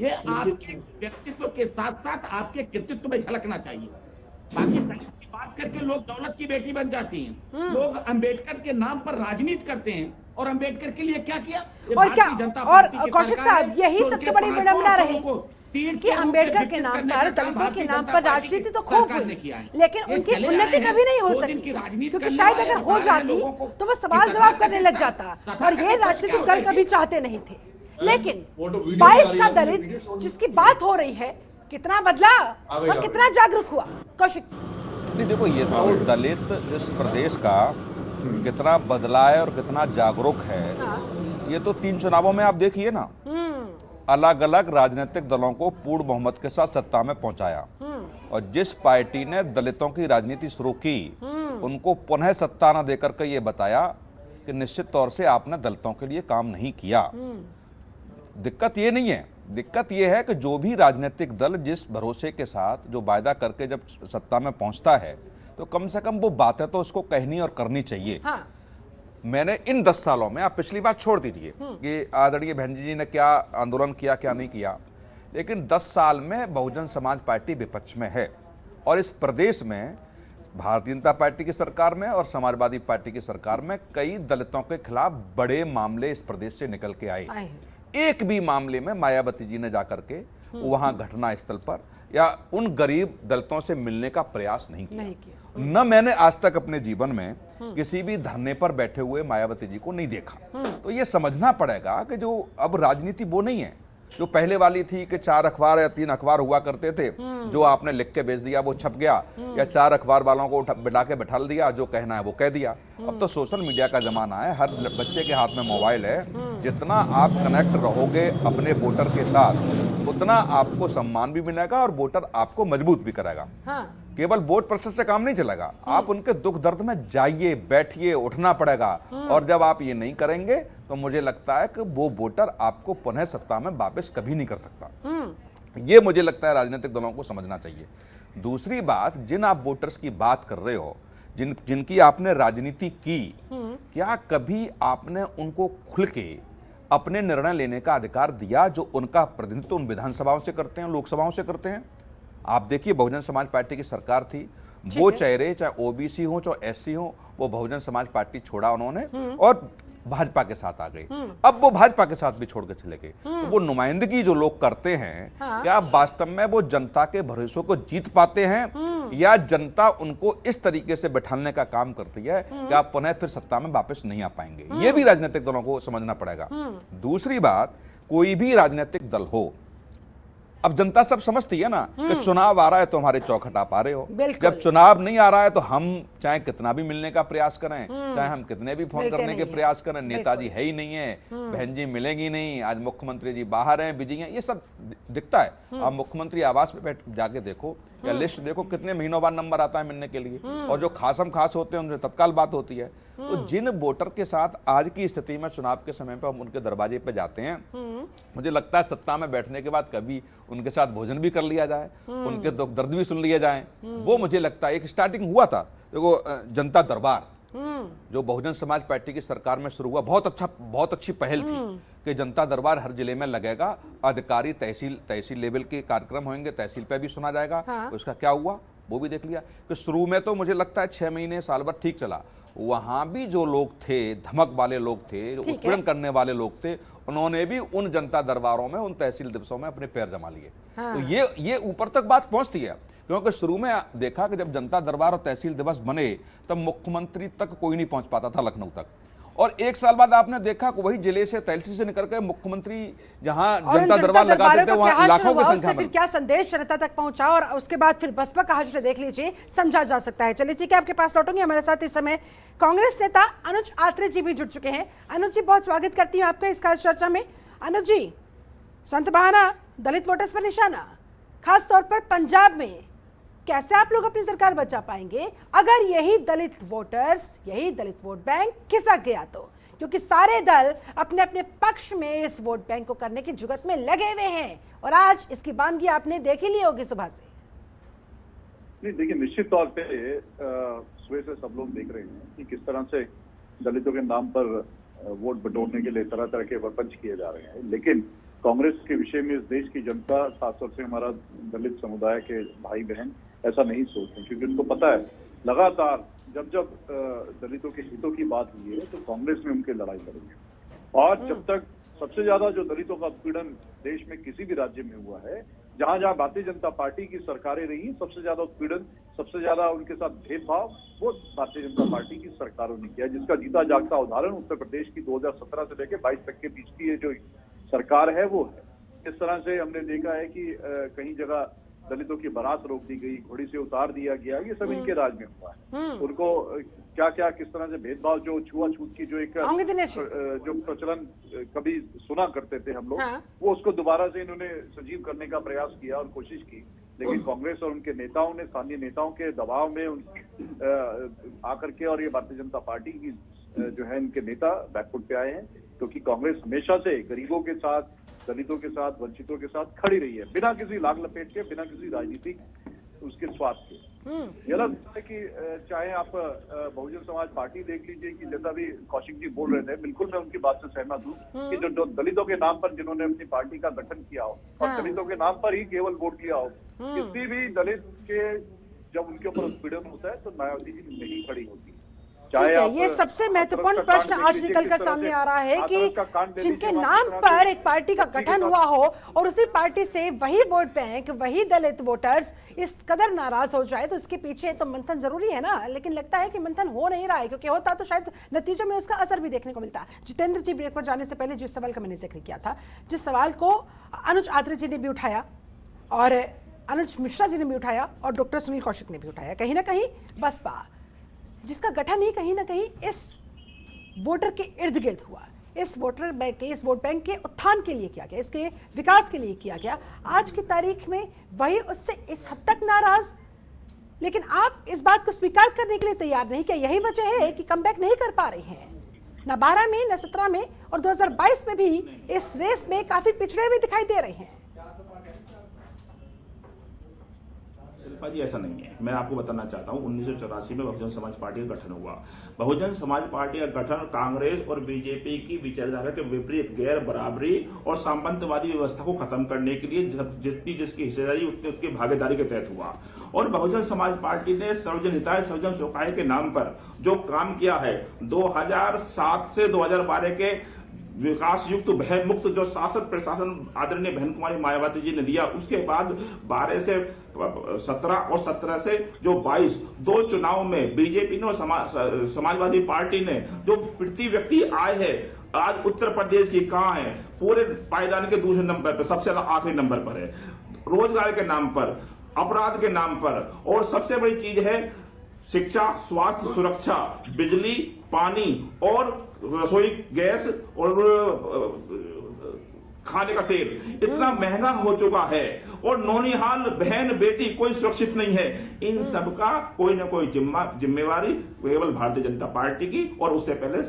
ये आपके व्यक्तित्व के साथ साथ आपके कृतित्व में झलकना चाहिए। बाकी की बात करके लोग दौलत की बेटी बन जाती हैं। लोग अंबेडकर के नाम पर राजनीति करते हैं, और अंबेडकर के लिए क्या किया? और क्या, और कौशिक साहब यही सबसे बड़ी विडंबना रही कि अंबेडकर के नाम पर, दलितों के नाम पर राजनीति तो खूब हुई, लेकिन उनकी उन्नति कभी नहीं हो सकी, क्योंकि शायद अगर हो जाती तो वो सवाल जवाब करने लग जाता, और ये राजनीतिक दल कभी चाहते नहीं थे। लेकिन 22 का दलित जिसकी बात हो रही है, कितना बदला और कितना जागरूक हुआ? कौशिक नहीं, देखो ये तो दलित इस प्रदेश का कितना बदला है और कितना जागरूक है, ये तो 3 चुनावों में आप देखिए ना, अलग अलग राजनीतिक दलों को पूर्ण बहुमत के साथ सत्ता में पहुंचाया, और जिस पार्टी ने दलितों की राजनीति शुरू की उनको पुनः सत्ता न देकर के ये बताया कि निश्चित तौर से आपने दलितों के लिए काम नहीं किया। दिक्कत ये नहीं है, दिक्कत ये है कि जो भी राजनीतिक दल जिस भरोसे के साथ जो वायदा करके जब सत्ता में पहुंचता है, तो कम से कम वो बातें तो उसको कहनी और करनी चाहिए। हाँ। मैंने इन 10 सालों में, आप पिछली बात छोड़ दीजिए कि आदरणीय बहन जी ने क्या आंदोलन किया क्या नहीं किया, लेकिन 10 साल में बहुजन समाज पार्टी विपक्ष में है, और इस प्रदेश में भारतीय जनता पार्टी की सरकार में और समाजवादी पार्टी की सरकार में कई दलितों के खिलाफ बड़े मामले इस प्रदेश से निकल के आए। एक भी मामले में मायावती जी ने जाकर के वहां घटना स्थल पर या उन गरीब दलितों से मिलने का प्रयास नहीं किया। न मैंने आज तक अपने जीवन में किसी भी धरने पर बैठे हुए मायावती जी को नहीं देखा। तो ये समझना पड़ेगा कि जो अब राजनीति वो नहीं है जो पहले वाली थी कि 4 अखबार या 3 अखबार हुआ करते थे, जो आपने लिख के भेज दिया वो छप गया, या 4 अखबार वालों को बिठा के बैठा दिया, जो कहना है वो कह दिया। अब तो सोशल मीडिया का जमाना है, हर बच्चे के हाथ में मोबाइल है। जितना आप कनेक्ट रहोगे अपने वोटर के साथ, उतना आपको सम्मान भी मिलेगा और वोटर आपको मजबूत भी करेगा। केवल वोट प्रतिशत से काम नहीं चलेगा, आप उनके दुख दर्द में जाइए, बैठिए, उठना पड़ेगा। और जब आप ये नहीं करेंगे तो मुझे लगता है कि वो वोटर आपको पुनः सत्ता में वापस कभी नहीं कर सकता। ये मुझे लगता है राजनीतिक दलों को समझना चाहिए। दूसरी बात, जिन आप वोटर्स की बात कर रहे हो, जिनकी आपने राजनीति की, क्या कभी आपने उनको खुल के अपने निर्णय लेने का अधिकार दिया जो उनका प्रतिनिधित्व उन विधानसभाओं से करते हैं, लोकसभाओं से करते हैं? आप देखिए, बहुजन समाज पार्टी की सरकार थी, वो चेहरे चाहे ओबीसी हो चाहे एससी हो, वो बहुजन समाज पार्टी छोड़ा उन्होंने और भाजपा के साथ आ गए। अब वो भाजपा के साथ भी छोड़ के चले गए। तो वो नुमाइंदगी जो लोग करते हैं, क्या वास्तव में वो जनता के भरोसे को जीत पाते हैं, या जनता उनको इस तरीके से बैठाने का काम करती है कि आप पुनः फिर सत्ता में वापस नहीं आ पाएंगे? ये भी राजनीतिक दलों को समझना पड़ेगा। दूसरी बात, कोई भी राजनीतिक दल हो, अब जनता सब समझती है ना कि चुनाव आ रहा है तो हमारे चौखट आप आ रहे हो। जब चुनाव नहीं आ रहा है तो हम चाहे कितना भी मिलने का प्रयास करें, चाहे हम कितने भी फोन करने के प्रयास करें, नेताजी है ही नहीं है, बहन जी मिलेंगी नहीं, आज मुख्यमंत्री जी बाहर हैं, बिजी हैं, ये सब दिखता है। आप मुख्यमंत्री आवास पे जाके देखो या लिस्ट देखो, कितने महीनों बाद नंबर आता है मिलने के लिए, और जो खासम खास होते हैं उनसे तत्काल बात होती है। तो जिन वोटर के साथ आज की स्थिति में चुनाव के समय पर हम उनके दरवाजे पे जाते हैं, मुझे लगता है सत्ता में बैठने के बाद कभी उनके साथ भोजन भी कर लिया जाए, उनके दुख दर्द भी सुन लिए जाए। वो मुझे लगता है एक स्टार्टिंग हुआ था, देखो जनता दरबार जो बहुजन समाज पार्टी की सरकार में शुरू हुआ, बहुत अच्छी पहल थी कि जनता दरबार हर जिले में लगेगा, अधिकारी तहसील लेवल के कार्यक्रम होंगे, तहसील पे भी सुना जाएगा। उसका क्या हुआ वो भी देख लिया कि शुरू में तो मुझे लगता है 6 महीने साल भर ठीक चला, वहां भी जो लोग थे, धमक वाले लोग थे, जो उत्पीड़न करने वाले लोग थे, उन्होंने भी उन जनता दरबारों में, उन तहसील दिवसों में अपने पैर जमा लिए। तो ये ऊपर तक बात पहुंचती है, क्योंकि शुरू में देखा कि जब जनता दरबार और तहसील दिवस बने तब मुख्यमंत्री तक कोई नहीं पहुंच पाता था, लखनऊ तक। और एक साल बाद आपने देखा कि वही जिले से, तहसील से निकल कर मुख्यमंत्री जहां जनता दरबार लगाते थे वहां लाखों की संख्या में। क्या संदेश जनता तक पहुंचा और उसके बाद फिर बसपा का हश्र देख लीजिए, समझा जा सकता है। चलिए ठीक है, आपके पास लौटूंगी। हमारे साथ इस समय कांग्रेस नेता अनुज आत्रे जी भी जुड़ चुके हैं। अनुज जी, बहुत स्वागत करती हूँ आपका इस खास चर्चा में। अनुज जी, संत बहाना, दलित वोटर्स पर निशाना, खासतौर पर पंजाब में कैसे आप लोग अपनी सरकार बचा पाएंगे अगर यही दलित वोटर्स, यही दलित वोट बैंक खिसक गया तो? क्योंकि सारे दल अपने अपने पक्ष में इस वोट बैंक को करने की जुगत में लगे हुए हैं और आज इसकी बानगी आपने देख ही ली होगी सुबह से। नहीं, देखिए, निश्चित तौर पे सुबह से सब लोग देख रहे हैं कि किस तरह से दलितों के नाम पर वोट बटोरने के लिए तरह तरह के प्रपंच किए जा रहे हैं। लेकिन कांग्रेस के विषय में इस देश की जनता, खासतौर से हमारा दलित समुदाय के भाई बहन ऐसा नहीं सोचते, क्योंकि उनको पता है लगातार जब जब दलितों के हितों की बात हुई है तो कांग्रेस में उनके लड़ाई लड़ेंगे। और जब तक सबसे ज्यादा जो दलितों का उत्पीड़न देश में किसी भी राज्य में हुआ है, जहां जहां भारतीय जनता पार्टी की सरकारें रही, सबसे ज्यादा उत्पीड़न, सबसे ज्यादा उनके साथ भेदभाव वो भारतीय जनता पार्टी की सरकारों ने किया, जिसका जीता जागता उदाहरण उत्तर प्रदेश की 2017 से लेकर 22 तक के बीच की जो सरकार है वो है। इस तरह से हमने देखा है कि कहीं जगह दलितों की बारात रोक दी गई, घोड़ी से उतार दिया गया, ये सब इनके राज में हुआ है। उनको क्या क्या किस तरह से भेदभाव, जो छुआछूत की जो एक जो प्रचलन कभी सुना करते थे हम लोग, वो उसको दोबारा से इन्होंने सजीव करने का प्रयास किया और कोशिश की। लेकिन कांग्रेस और उनके नेताओं ने, स्थानीय नेताओं के दबाव में आकर के, और ये भारतीय जनता पार्टी की जो है इनके नेता बैकफुट पे आए हैं, क्योंकि कांग्रेस हमेशा से गरीबों के साथ, दलितों के साथ, वंचितों के साथ खड़ी रही है, बिना किसी लाग लपेट के, बिना किसी राजनीतिक उसके स्वार्थ के। ये लगता है कि चाहे आप बहुजन समाज पार्टी देख लीजिए, कि जैसा भी कौशिक जी बोल रहे थे, बिल्कुल मैं उनकी बात से सहमत हूँ कि जो दलितों के नाम पर जिन्होंने अपनी पार्टी का गठन किया हो और दलितों के नाम पर ही केवल वोट किया हो, किसी भी दलित के जब उनके ऊपर उत्पीड़न होता है तो मायावती जी नहीं खड़ी होती। ठीक है, ये सबसे महत्वपूर्ण प्रश्न आज निकलकर सामने आ रहा है कि जिनके नाम पर एक पार्टी का गठन हुआ हो और उसी पार्टी से वही वोट बैंक, वही दलित वोटर्स इस कदर नाराज हो जाए, तो उसके पीछे तो मंथन जरूरी है ना। लेकिन लगता है कि मंथन हो नहीं रहा है, क्योंकि होता तो शायद नतीजों में उसका असर भी देखने को मिलता। जितेंद्र जी, ब्रेक पर जाने से पहले जिस सवाल का मैंने जिक्र किया था, जिस सवाल को अनुज आत्रे जी ने भी उठाया और अनुज मिश्रा जी ने भी उठाया और डॉक्टर सुनील कौशिक ने भी उठाया, कहीं ना कहीं बसपा जिसका गठन ही कहीं ना कहीं इस वोटर के इर्द गिर्द हुआ, इस वोट बैंक के उत्थान के लिए किया गया, इसके विकास के लिए किया गया, आज की तारीख में वही उससे इस हद तक नाराज। लेकिन आप इस बात को स्वीकार करने के लिए तैयार नहीं, क्या यही वजह है कि कमबैक नहीं कर पा रही हैं? न 12 में, न 17 में और 2022 में भी इस रेस में काफी पिछड़े हुए दिखाई दे रहे हैं। शिल्पा जी, ऐसा नहीं है। मैं आपको बताना चाहता हूँ, 1984 में बहुजन समाज पार्टी का गठन हुआ। बहुजन समाज पार्टी का गठन कांग्रेस और बीजेपी की विचारधारा के विपरीत गैर बराबरी और सामंतवादी व्यवस्था को खत्म करने के लिए जितनी जिसकी हिस्सेदारी उतनी उसकी भागीदारी के तहत हुआ। और बहुजन समाज पार्टी ने सर्वजन हिताय सर्वजन सुखाय के नाम पर जो काम किया है, 2007 से 2012 के विकास युक्त भय मुक्त जो शासन प्रशासन आदरणीय बहन कुमारी मायावती जी ने दिया, उसके बाद 12 से 17 और 17 से जो 22 दो चुनाव में बीजेपी ने और समाजवादी पार्टी ने जो प्रति व्यक्ति आए हैं, आज उत्तर प्रदेश की कहां है? पूरे पायदान के दूसरे नंबर पर, सबसे आखिरी नंबर पर है। रोजगार के नाम पर, अपराध के नाम पर, और सबसे बड़ी चीज है शिक्षा, स्वास्थ्य, सुरक्षा, बिजली, पानी और रसोई गैस और खाने का तेल इतना महंगा हो चुका है, और नौनिहाल बहन बेटी कोई सुरक्षित नहीं है। इन सब का कोई ना कोई जिम्मेवारी केवल भारतीय जनता पार्टी की और उससे पहले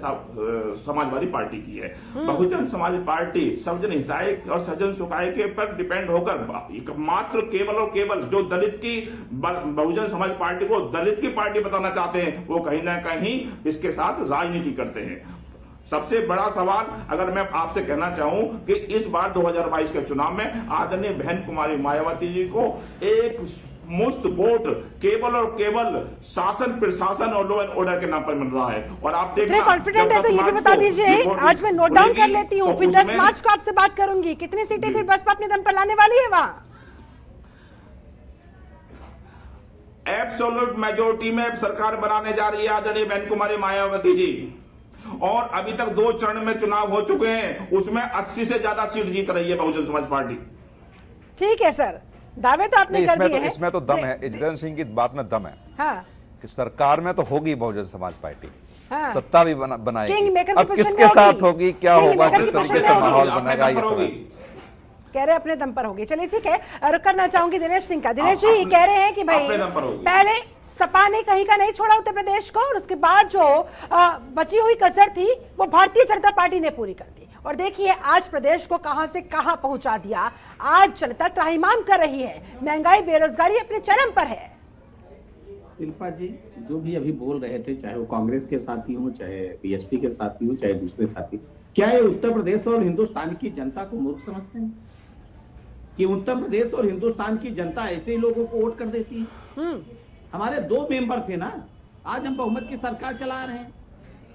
समाजवादी पार्टी की है। बहुजन समाज पार्टी सर्वजन हिताय और सर्वजन सुखाय के पर डिपेंड होकर मात्र केवल और केवल जो दलित की, बहुजन समाज पार्टी को दलित की पार्टी बताना चाहते हैं, वो कहीं ना कहीं इसके साथ राजनीति करते हैं। सबसे बड़ा सवाल अगर मैं आपसे कहना चाहूं कि इस बार 2022 के चुनाव में आदरणीय बहन कुमारी मायावती जी को एक मुफ्त वोट केवल और केवल शासन प्रशासन और लॉ एंड ऑर्डर के नाम पर मिल रहा है। और आप कितने कॉन्फिडेंट है तो ये भी बता दीजिए। आज मैं नोट डाउन कर लेती हूँ, फिर 10 मार्च को आपसे बात करूंगी। कितनी सीटें फिर बसपा अपने दम पर लाने वाली है वहाँ? एब्सोल्यूट मेजोरिटी में सरकार बनाने जा रही है आदरणीय बहन कुमारी मायावती जी। और अभी तक 2 चरण में चुनाव हो चुके हैं, उसमें 80 से ज्यादा सीट जीत रही है बहुजन समाज पार्टी। ठीक है सर, दावे तो आपने कर दिए हैं। इसमें तो दम है, जितेंद्र सिंह की बात में दम है। हाँ। कि सरकार में तो होगी बहुजन समाज पार्टी। हाँ। सत्ता भी बनाएगी। अब किसके साथ होगी, क्या होगा, किस तरीके से माहौल बनेगा, ये सब कह रहे अपने दम पर होगी। चलिए ठीक है, रुक करना चाहूंगी दिनेश सिंह का। दिनेश जी कह रहे हैं कि भाई पहले सपा ने कहीं का नहीं छोड़ा उत्तर प्रदेश को, और उसके बाद जो बची हुई कसर थी वो भारतीय जनता पार्टी ने पूरी कर दी। और देखिए आज प्रदेश को कहां से कहां पहुंचा दिया। आज जनता त्राहिमाम कर रही है, महंगाई बेरोजगारी अपने चरम पर है। शिल्पा जी जो भी अभी बोल रहे थे, चाहे वो कांग्रेस के साथी हो, चाहे बीएसपी के साथी हो, चाहे दूसरे साथी, क्या ये उत्तर प्रदेश और हिंदुस्तान की जनता को मूर्ख समझते हैं कि उत्तर प्रदेश और हिंदुस्तान की जनता ऐसे ही लोगों को वोट कर देती है? हमारे 2 मेंबर थे ना, आज हम बहुमत की सरकार चला रहे हैं।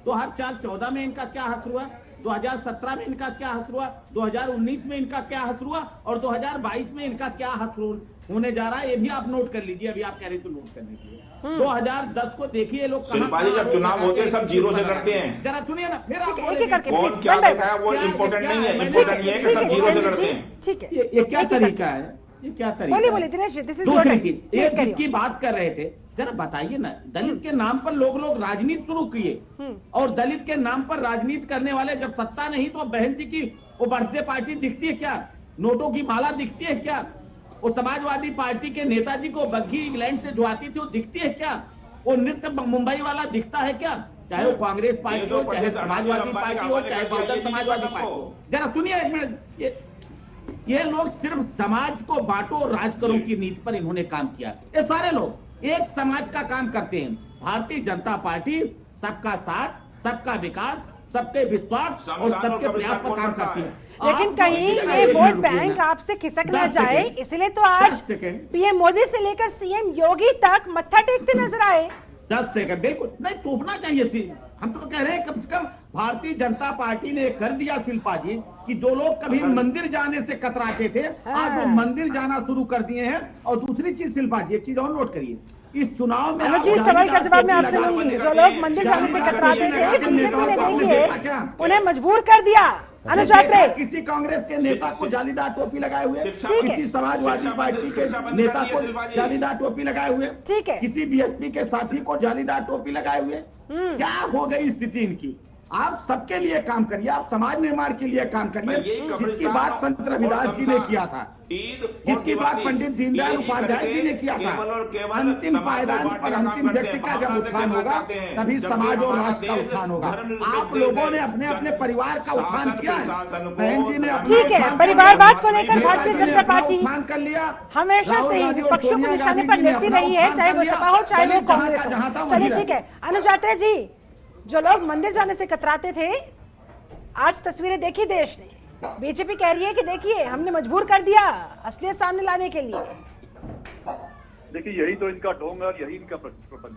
2014 में इनका क्या हश्र हुआ, 2017 में इनका क्या हश्र हुआ, 2019 में इनका क्या हश्र हुआ, और 2022 में इनका क्या हश्र होने जा रहा है, ये भी आप नोट कर लीजिए। अभी आप कह रहे तो नोट कर लीजिए। 2010 को देखिए लोग जब चुनाव होते हैं सब जीरो से करते हैं। जरा सुनिए ना, फिर आप एक एक करके कौन क्या बताया वो इम्पोर्टेंट नहीं है, इम्पोर्टेंट ये है कि सब जीरो से करते हैं। ठीक है, ये क्या तरीका है, ये क्या तरीका? बोलिए दिनेश जी, दिस इज दूसरी चीज ये जिसकी बात कर रहे थे, जरा बताइए ना, दलित के नाम पर लोग राजनीति शुरू किए, और दलित के नाम पर राजनीति करने वाले जब सत्ता नहीं तो बहन जी की वो बढ़ते पार्टी दिखती है क्या? नोटों की माला दिखती है क्या? वो समाजवादी पार्टी के नेताजी को बग्घी इंग्लैंड से जो आती थी वो दिखती है क्या? वो नृत्य मुंबई वाला दिखता है क्या? चाहे वो कांग्रेस पार्टी हो, चाहे समाजवादी पार्टी हो, चाहे बहुजन समाजवादी पार्टी हो। जरा सुनिए एक मिनट, ये लोग सिर्फ समाज को बांटो और राज करो की नीति पर इन्होंने काम किया। ये सारे लोग एक समाज का काम करते हैं। भारतीय जनता पार्टी सबका साथ, सबका विकास, सबके विश्वास और सबके प्रयास पर काम करती है। लेकिन कहीं ये वोट बैंक आपसे खिसक न जाए, इसलिए तो आज पीएम मोदी से लेकर सीएम योगी तक मत्था टेकते नजर आए। 10 सेकंड बिल्कुल नहीं टूटना चाहिए। हम तो कह रहे हैं कम से कम भारतीय जनता पार्टी ने कर दिया शिल्पा जी कि जो लोग कभी मंदिर जाने से कतराते थे, आज वो मंदिर जाना शुरू कर दिए हैं। और दूसरी चीज शिल्पा जी, एक चीज और नोट करिए, इस चुनाव में अनुज जी सवाल का जवाब मैं आपसे लूंगी। जो लोग मंदिर जाने से कतराते थे, बीजेपी ने देखिए उन्हें मजबूर कर दिया। अनुज यात्रे किसी कांग्रेस के नेता को जालीदार टोपी लगाए हुए, किसी समाजवादी पार्टी के नेता को जालीदार टोपी लगाए हुए, ठीक है, किसी बीएसपी के साथी को जालीदार टोपी लगाए हुए, क्या हो गई स्थिति इनकी? आप सबके लिए काम करिए, आप समाज निर्माण के लिए काम करिए, जिसकी बात संत रविदास जी ने किया था, जिसकी बात पंडित दीनदयाल उपाध्याय जी ने किया था। अंतिम पायदान पर अंतिम व्यक्ति का जब उत्थान होगा तभी समाज और राष्ट्र का उत्थान होगा। आप लोगों ने अपने अपने परिवार का उत्थान किया है, बहन जी ने। ठीक है, परिवारवाद को लेकर भारतीय जनता पार्टी उत्थान कर लिया, हमेशा से ही विपक्षों को निशाने पर लेती रही है, चाहे वो सपा हो चाहे वो कांग्रेस हो। चलिए ठीक है, अनुज यात्रे जी, जो लोग मंदिर जाने से कतराते थे, आज तस्वीरें देखी देश ने, बीजेपी कह रही है कि देखिए हमने मजबूर कर दिया असलियत सामने लाने के लिए। देखिए यही तो इनका ढोंग है और यही इनका प्रपंच।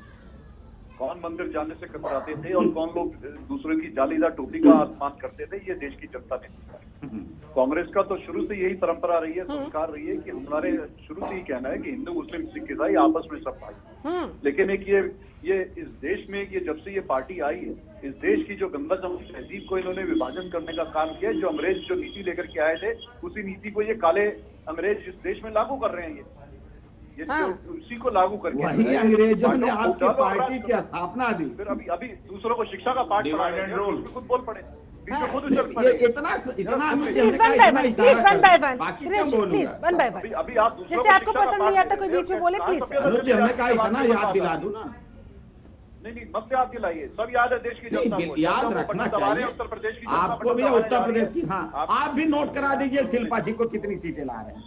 कौन मंदिर जाने से कतराते थे और कौन लोग दूसरे की जालीदार टोपी का अपमान करते थे, ये देश की जनता ने। कांग्रेस का तो शुरू से यही परंपरा रही है, संस्कार रही है कि हमारे शुरू से ही कहना है कि हिंदू मुस्लिम सिख ईसाई आपस में सब भाई। लेकिन एक ये इस देश में ये जब से ये पार्टी आई है, इस देश की जो गंगा जमुनी तहजीब को इन्होंने विभाजन करने का काम किया है। जो अंग्रेज जो नीति लेकर के आए थे, उसी नीति को ये काले अंग्रेज इस देश में लागू कर रहे हैं। ये उसी को लागू करके वही अंग्रेजों ने आपकी पार्टी की स्थापना दी। फिर अभी दूसरों को शिक्षा का पाठ पढ़ा रहे हैं, खुद बोल पड़े। इतना अभी आप जैसे आपको पसंद नहीं आता कोई बीच में बोले प्लीज। हमने कहा इतना याद दिला दूं ना। नहीं मत याद दिलाइए, सब याद है देश की जनता को। याद रखना चाहिए उत्तर प्रदेश की, आपको भी उत्तर प्रदेश की। हाँ, आप भी नोट करा दीजिए शिल्पा जी को कितनी सीटें ला रहे हैं।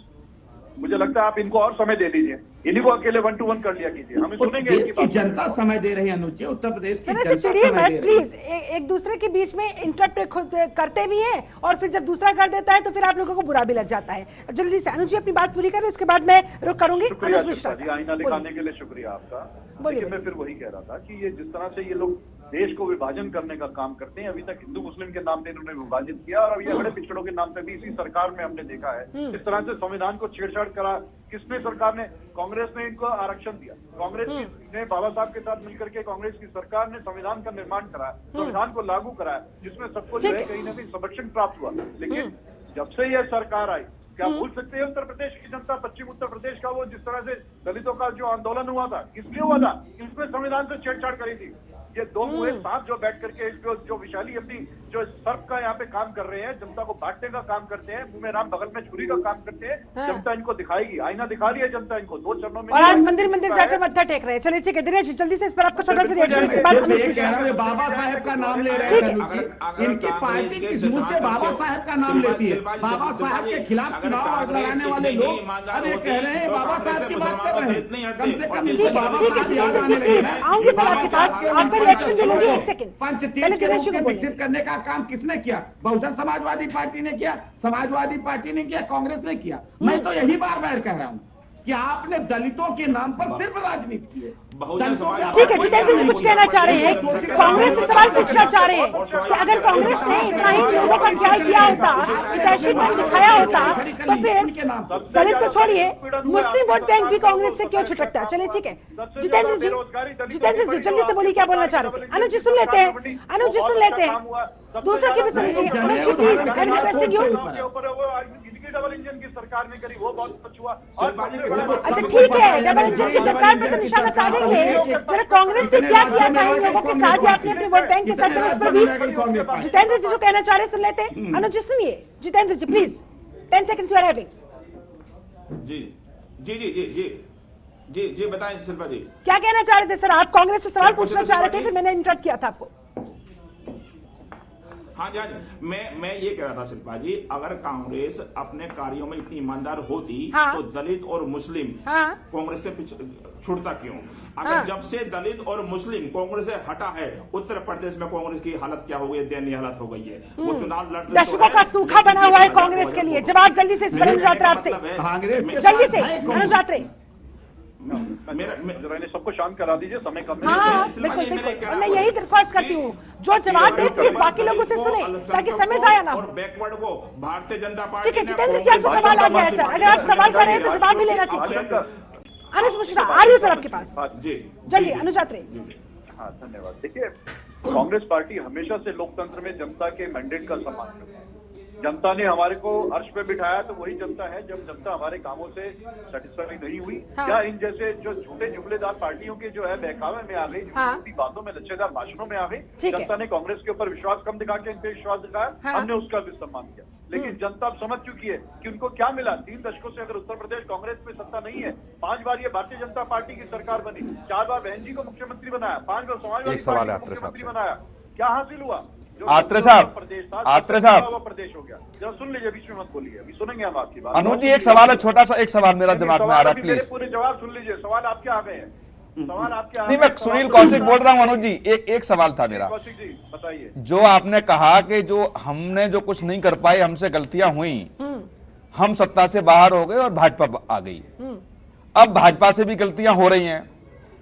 मुझे लगता है आप इनको और समय दे दीजिए, इन्हीं को अकेले 1 to 1 कर लिया कीजिए, हम सुनेंगे। देश की जनता समय दे रही है अनुज जी, उत्तर प्रदेश की सर जनता चिड़िए समय मत दे रही है। प्लीज, एक दूसरे के बीच में इंटरप्ट खुद करते भी हैं और फिर जब दूसरा कर देता है तो फिर आप लोगों को बुरा भी लग जाता है। जल्दी से अनुज जी अपनी बात पूरी करें, उसके बाद मैं रुक करूंगी। शुक्रिया अनुज मिश्रा जी, आईना दिखाने के लिए शुक्रिया आपका। बोलिए, देखिए, मैं फिर वही कह रहा था कि ये जिस तरह से ये लोग देश को विभाजन करने का काम करते हैं, अभी तक हिंदू मुस्लिम के नाम पे इन्होंने विभाजित किया और अब ये बड़े पिछड़ों के नाम पे भी इसी सरकार में हमने देखा है इस तरह से संविधान को छेड़छाड़ करा। किसने सरकार ने, कांग्रेस ने इनको आरक्षण दिया, कांग्रेस ने बाबा साहब के साथ मिलकर के कांग्रेस की सरकार ने संविधान का निर्माण कराया, संविधान को लागू कराया, जिसमें सबको जो है कहीं ना कहीं संरक्षण प्राप्त हुआ। लेकिन जब से यह सरकार आई, क्या भूल सकते हैं उत्तर प्रदेश की जनता, पश्चिम उत्तर प्रदेश का, वो जिस तरह से दलितों का जो आंदोलन हुआ था, किसलिए हुआ था? इसमें संविधान से छेड़छाड़ करी थी। ये दो मुंह साथ जो बैठ करके जो विशाली अपनी जो सर्प का यहाँ पे काम कर रहे हैं, जनता को बांटने का काम करते हैं, मुंह में राम बगल में छुरी का काम करते हैं। जनता इनको दिखाएगी, आईना दिखा रही है जनता इनको 2 चरणों में। और आज मंदिर मंदिर जाकर मत्था टेक रहे हैं। चलिए ठीक है दिनेश, जल्दी से इस पर आपका छोटा सा रिएक्शन, इसके बाद अनुज मिश्रा। बाबा साहेब का नाम ले रहे हैं अनुज जी, इनकी पार्टी किस मुंह से बाबा साहेब का नाम लेती है? बाबा साहब के खिलाफ चुनाव लड़ाने वाले लोग अब ये कह रहे हैं बाबा साहब की बात कर रहे हैं। कम से कम ठीक है जितेंद्र जी प्लीज, आऊंगी सर आपके पास, आपका रिएक्शन भी लूंगी। एक सेकंड, पहले दिनेश जी को विकसित करने का काम किसने किया? बहुजन समाजवादी पार्टी ने किया, समाजवादी पार्टी ने किया, कांग्रेस ने किया। मैं तो यही बार बार कह रहा हूं कि आपने दलितों के नाम पर सिर्फ राजनीति की है। ठीक है जितेंद्र जी कुछ कहना चाह रहे हैं, कांग्रेस से सवाल पूछना चाह रहे हैं कि अगर कांग्रेस ने इतना ही लोगों का ख्याल किया होता, हितैषीपन दिखाया होता, तो फिर दलित तो छोड़िए, मुस्लिम वोट बैंक भी कांग्रेस से क्यों छिटकता है? चलिए ठीक है जितेंद्र जी जल्दी से बोलिए क्या बोलना चाह रहे थे। अनुज जी सुन लेते हैं, अनुज जी सुन लेते हैं, दूसरों की भी सुन लीजिए। Anuj ji please, I am requesting you. Double engine की सरकार ने करी, वो बहुत पछुआ। अच्छा ठीक है, डबल इंजन की सरकार पर तो निशाना साधेंगे, जरा कांग्रेस ने क्या किया था इन लोगों के साथ या अपने अपने वोट बैंक के साथ, उस पर भी जितेंद्र जी जो कहना चाह रहे सुन लेते हैं। अनुज जी सुनिए, Jitendra ji please 10 seconds you are having. जी जी जी जी जी जी जी बताएं शिल्पा जी, क्या कहना चाह रहे थे सर? आप कांग्रेस से सवाल पूछना चाह रहे थे, फिर मैंने इंटरप्ट किया था आपको। हाँ जी हाँ जी, मैं ये कह रहा था शिल्पा जी, अगर कांग्रेस अपने कार्यों में इतनी ईमानदार होती तो दलित और मुस्लिम कांग्रेस से छुटता क्यों? अगर जब से दलित और मुस्लिम कांग्रेस से हटा है, उत्तर प्रदेश में कांग्रेस की हालत क्या हो गई है? दयनीय हालत हो गई है। वो चुनाव लड़ दशकों का सूखा बना हुआ है कांग्रेस के लिए। जवाब जल्दी से इस पर अनुज यात्रा आपसे, जल्दी से अनुज यात्रा। मेरा सबको शांत करा दीजिए, समय कम है। हाँ बिल्कुल बिल्कुल, मैं यही दरख्वास्त करती हूँ, जो जवाब दे प्लीज बाकी लोगों से सुने ताकि समय जाया ना हो। बैकवर्ड को भारतीय जनता पार्टी, ठीक है जितेंद्र जी आपको सवाल आ गया है सर, अगर आप सवाल कर रहे हैं तो जवाब भी लेना सीखिए। अनुज मिश्रा आ रही हूँ सर आपके पास, जल्दी अनुज यात्रा। हाँ धन्यवाद। देखिए, कांग्रेस पार्टी हमेशा से लोकतंत्र में जनता के मैंडेट का सम्मान करती है। जनता ने हमारे को अर्श पे बिठाया तो वही जनता है। जब जनता हमारे कामों से सेटिस्फाई नहीं हुई या इन जैसे जो झूठे जुमलेदार पार्टियों के जो है बहकावे में आ गई, झूठी बातों में, लच्छेदार भाषणों में आ गई, जनता ने कांग्रेस के ऊपर विश्वास कम दिखा के इन पे विश्वास दिखाया, हमने उसका भी सम्मान किया। लेकिन जनता अब समझ चुकी है कि उनको क्या मिला। 3 दशकों से अगर उत्तर प्रदेश कांग्रेस में सत्ता नहीं है, 5 बार ये भारतीय जनता पार्टी की सरकार बनी, 4 बार बहन जी को मुख्यमंत्री बनाया, 5 बार समाजवादी पार्टी को मुख्यमंत्री बनाया, क्या हासिल हुआ? आत्रे साहब प्रदेश हो गया। जरा सुन लीजिए, बीच में मत बोलिए, अभी सुनेंगे हम आपकी बात। अनुज जी एक सवाल है, छोटा सा एक सवाल मेरा दिमाग में आ रहा है, प्लीज पूरे जवाब सुन लीजिए। सवाल आपके आ गए हैं, सवाल आपके नहीं, मैं सुनील कौशिक बोल रहा हूँ। अनुज जी एक सवाल था मेरा। कौशिक जी बताइए। जो आपने कहा कि जो हमने जो कुछ नहीं कर पाए, हमसे गलतियां हुई, हम सत्ता से बाहर हो गए और भाजपा आ गई। अब भाजपा से भी गलतियां हो रही हैं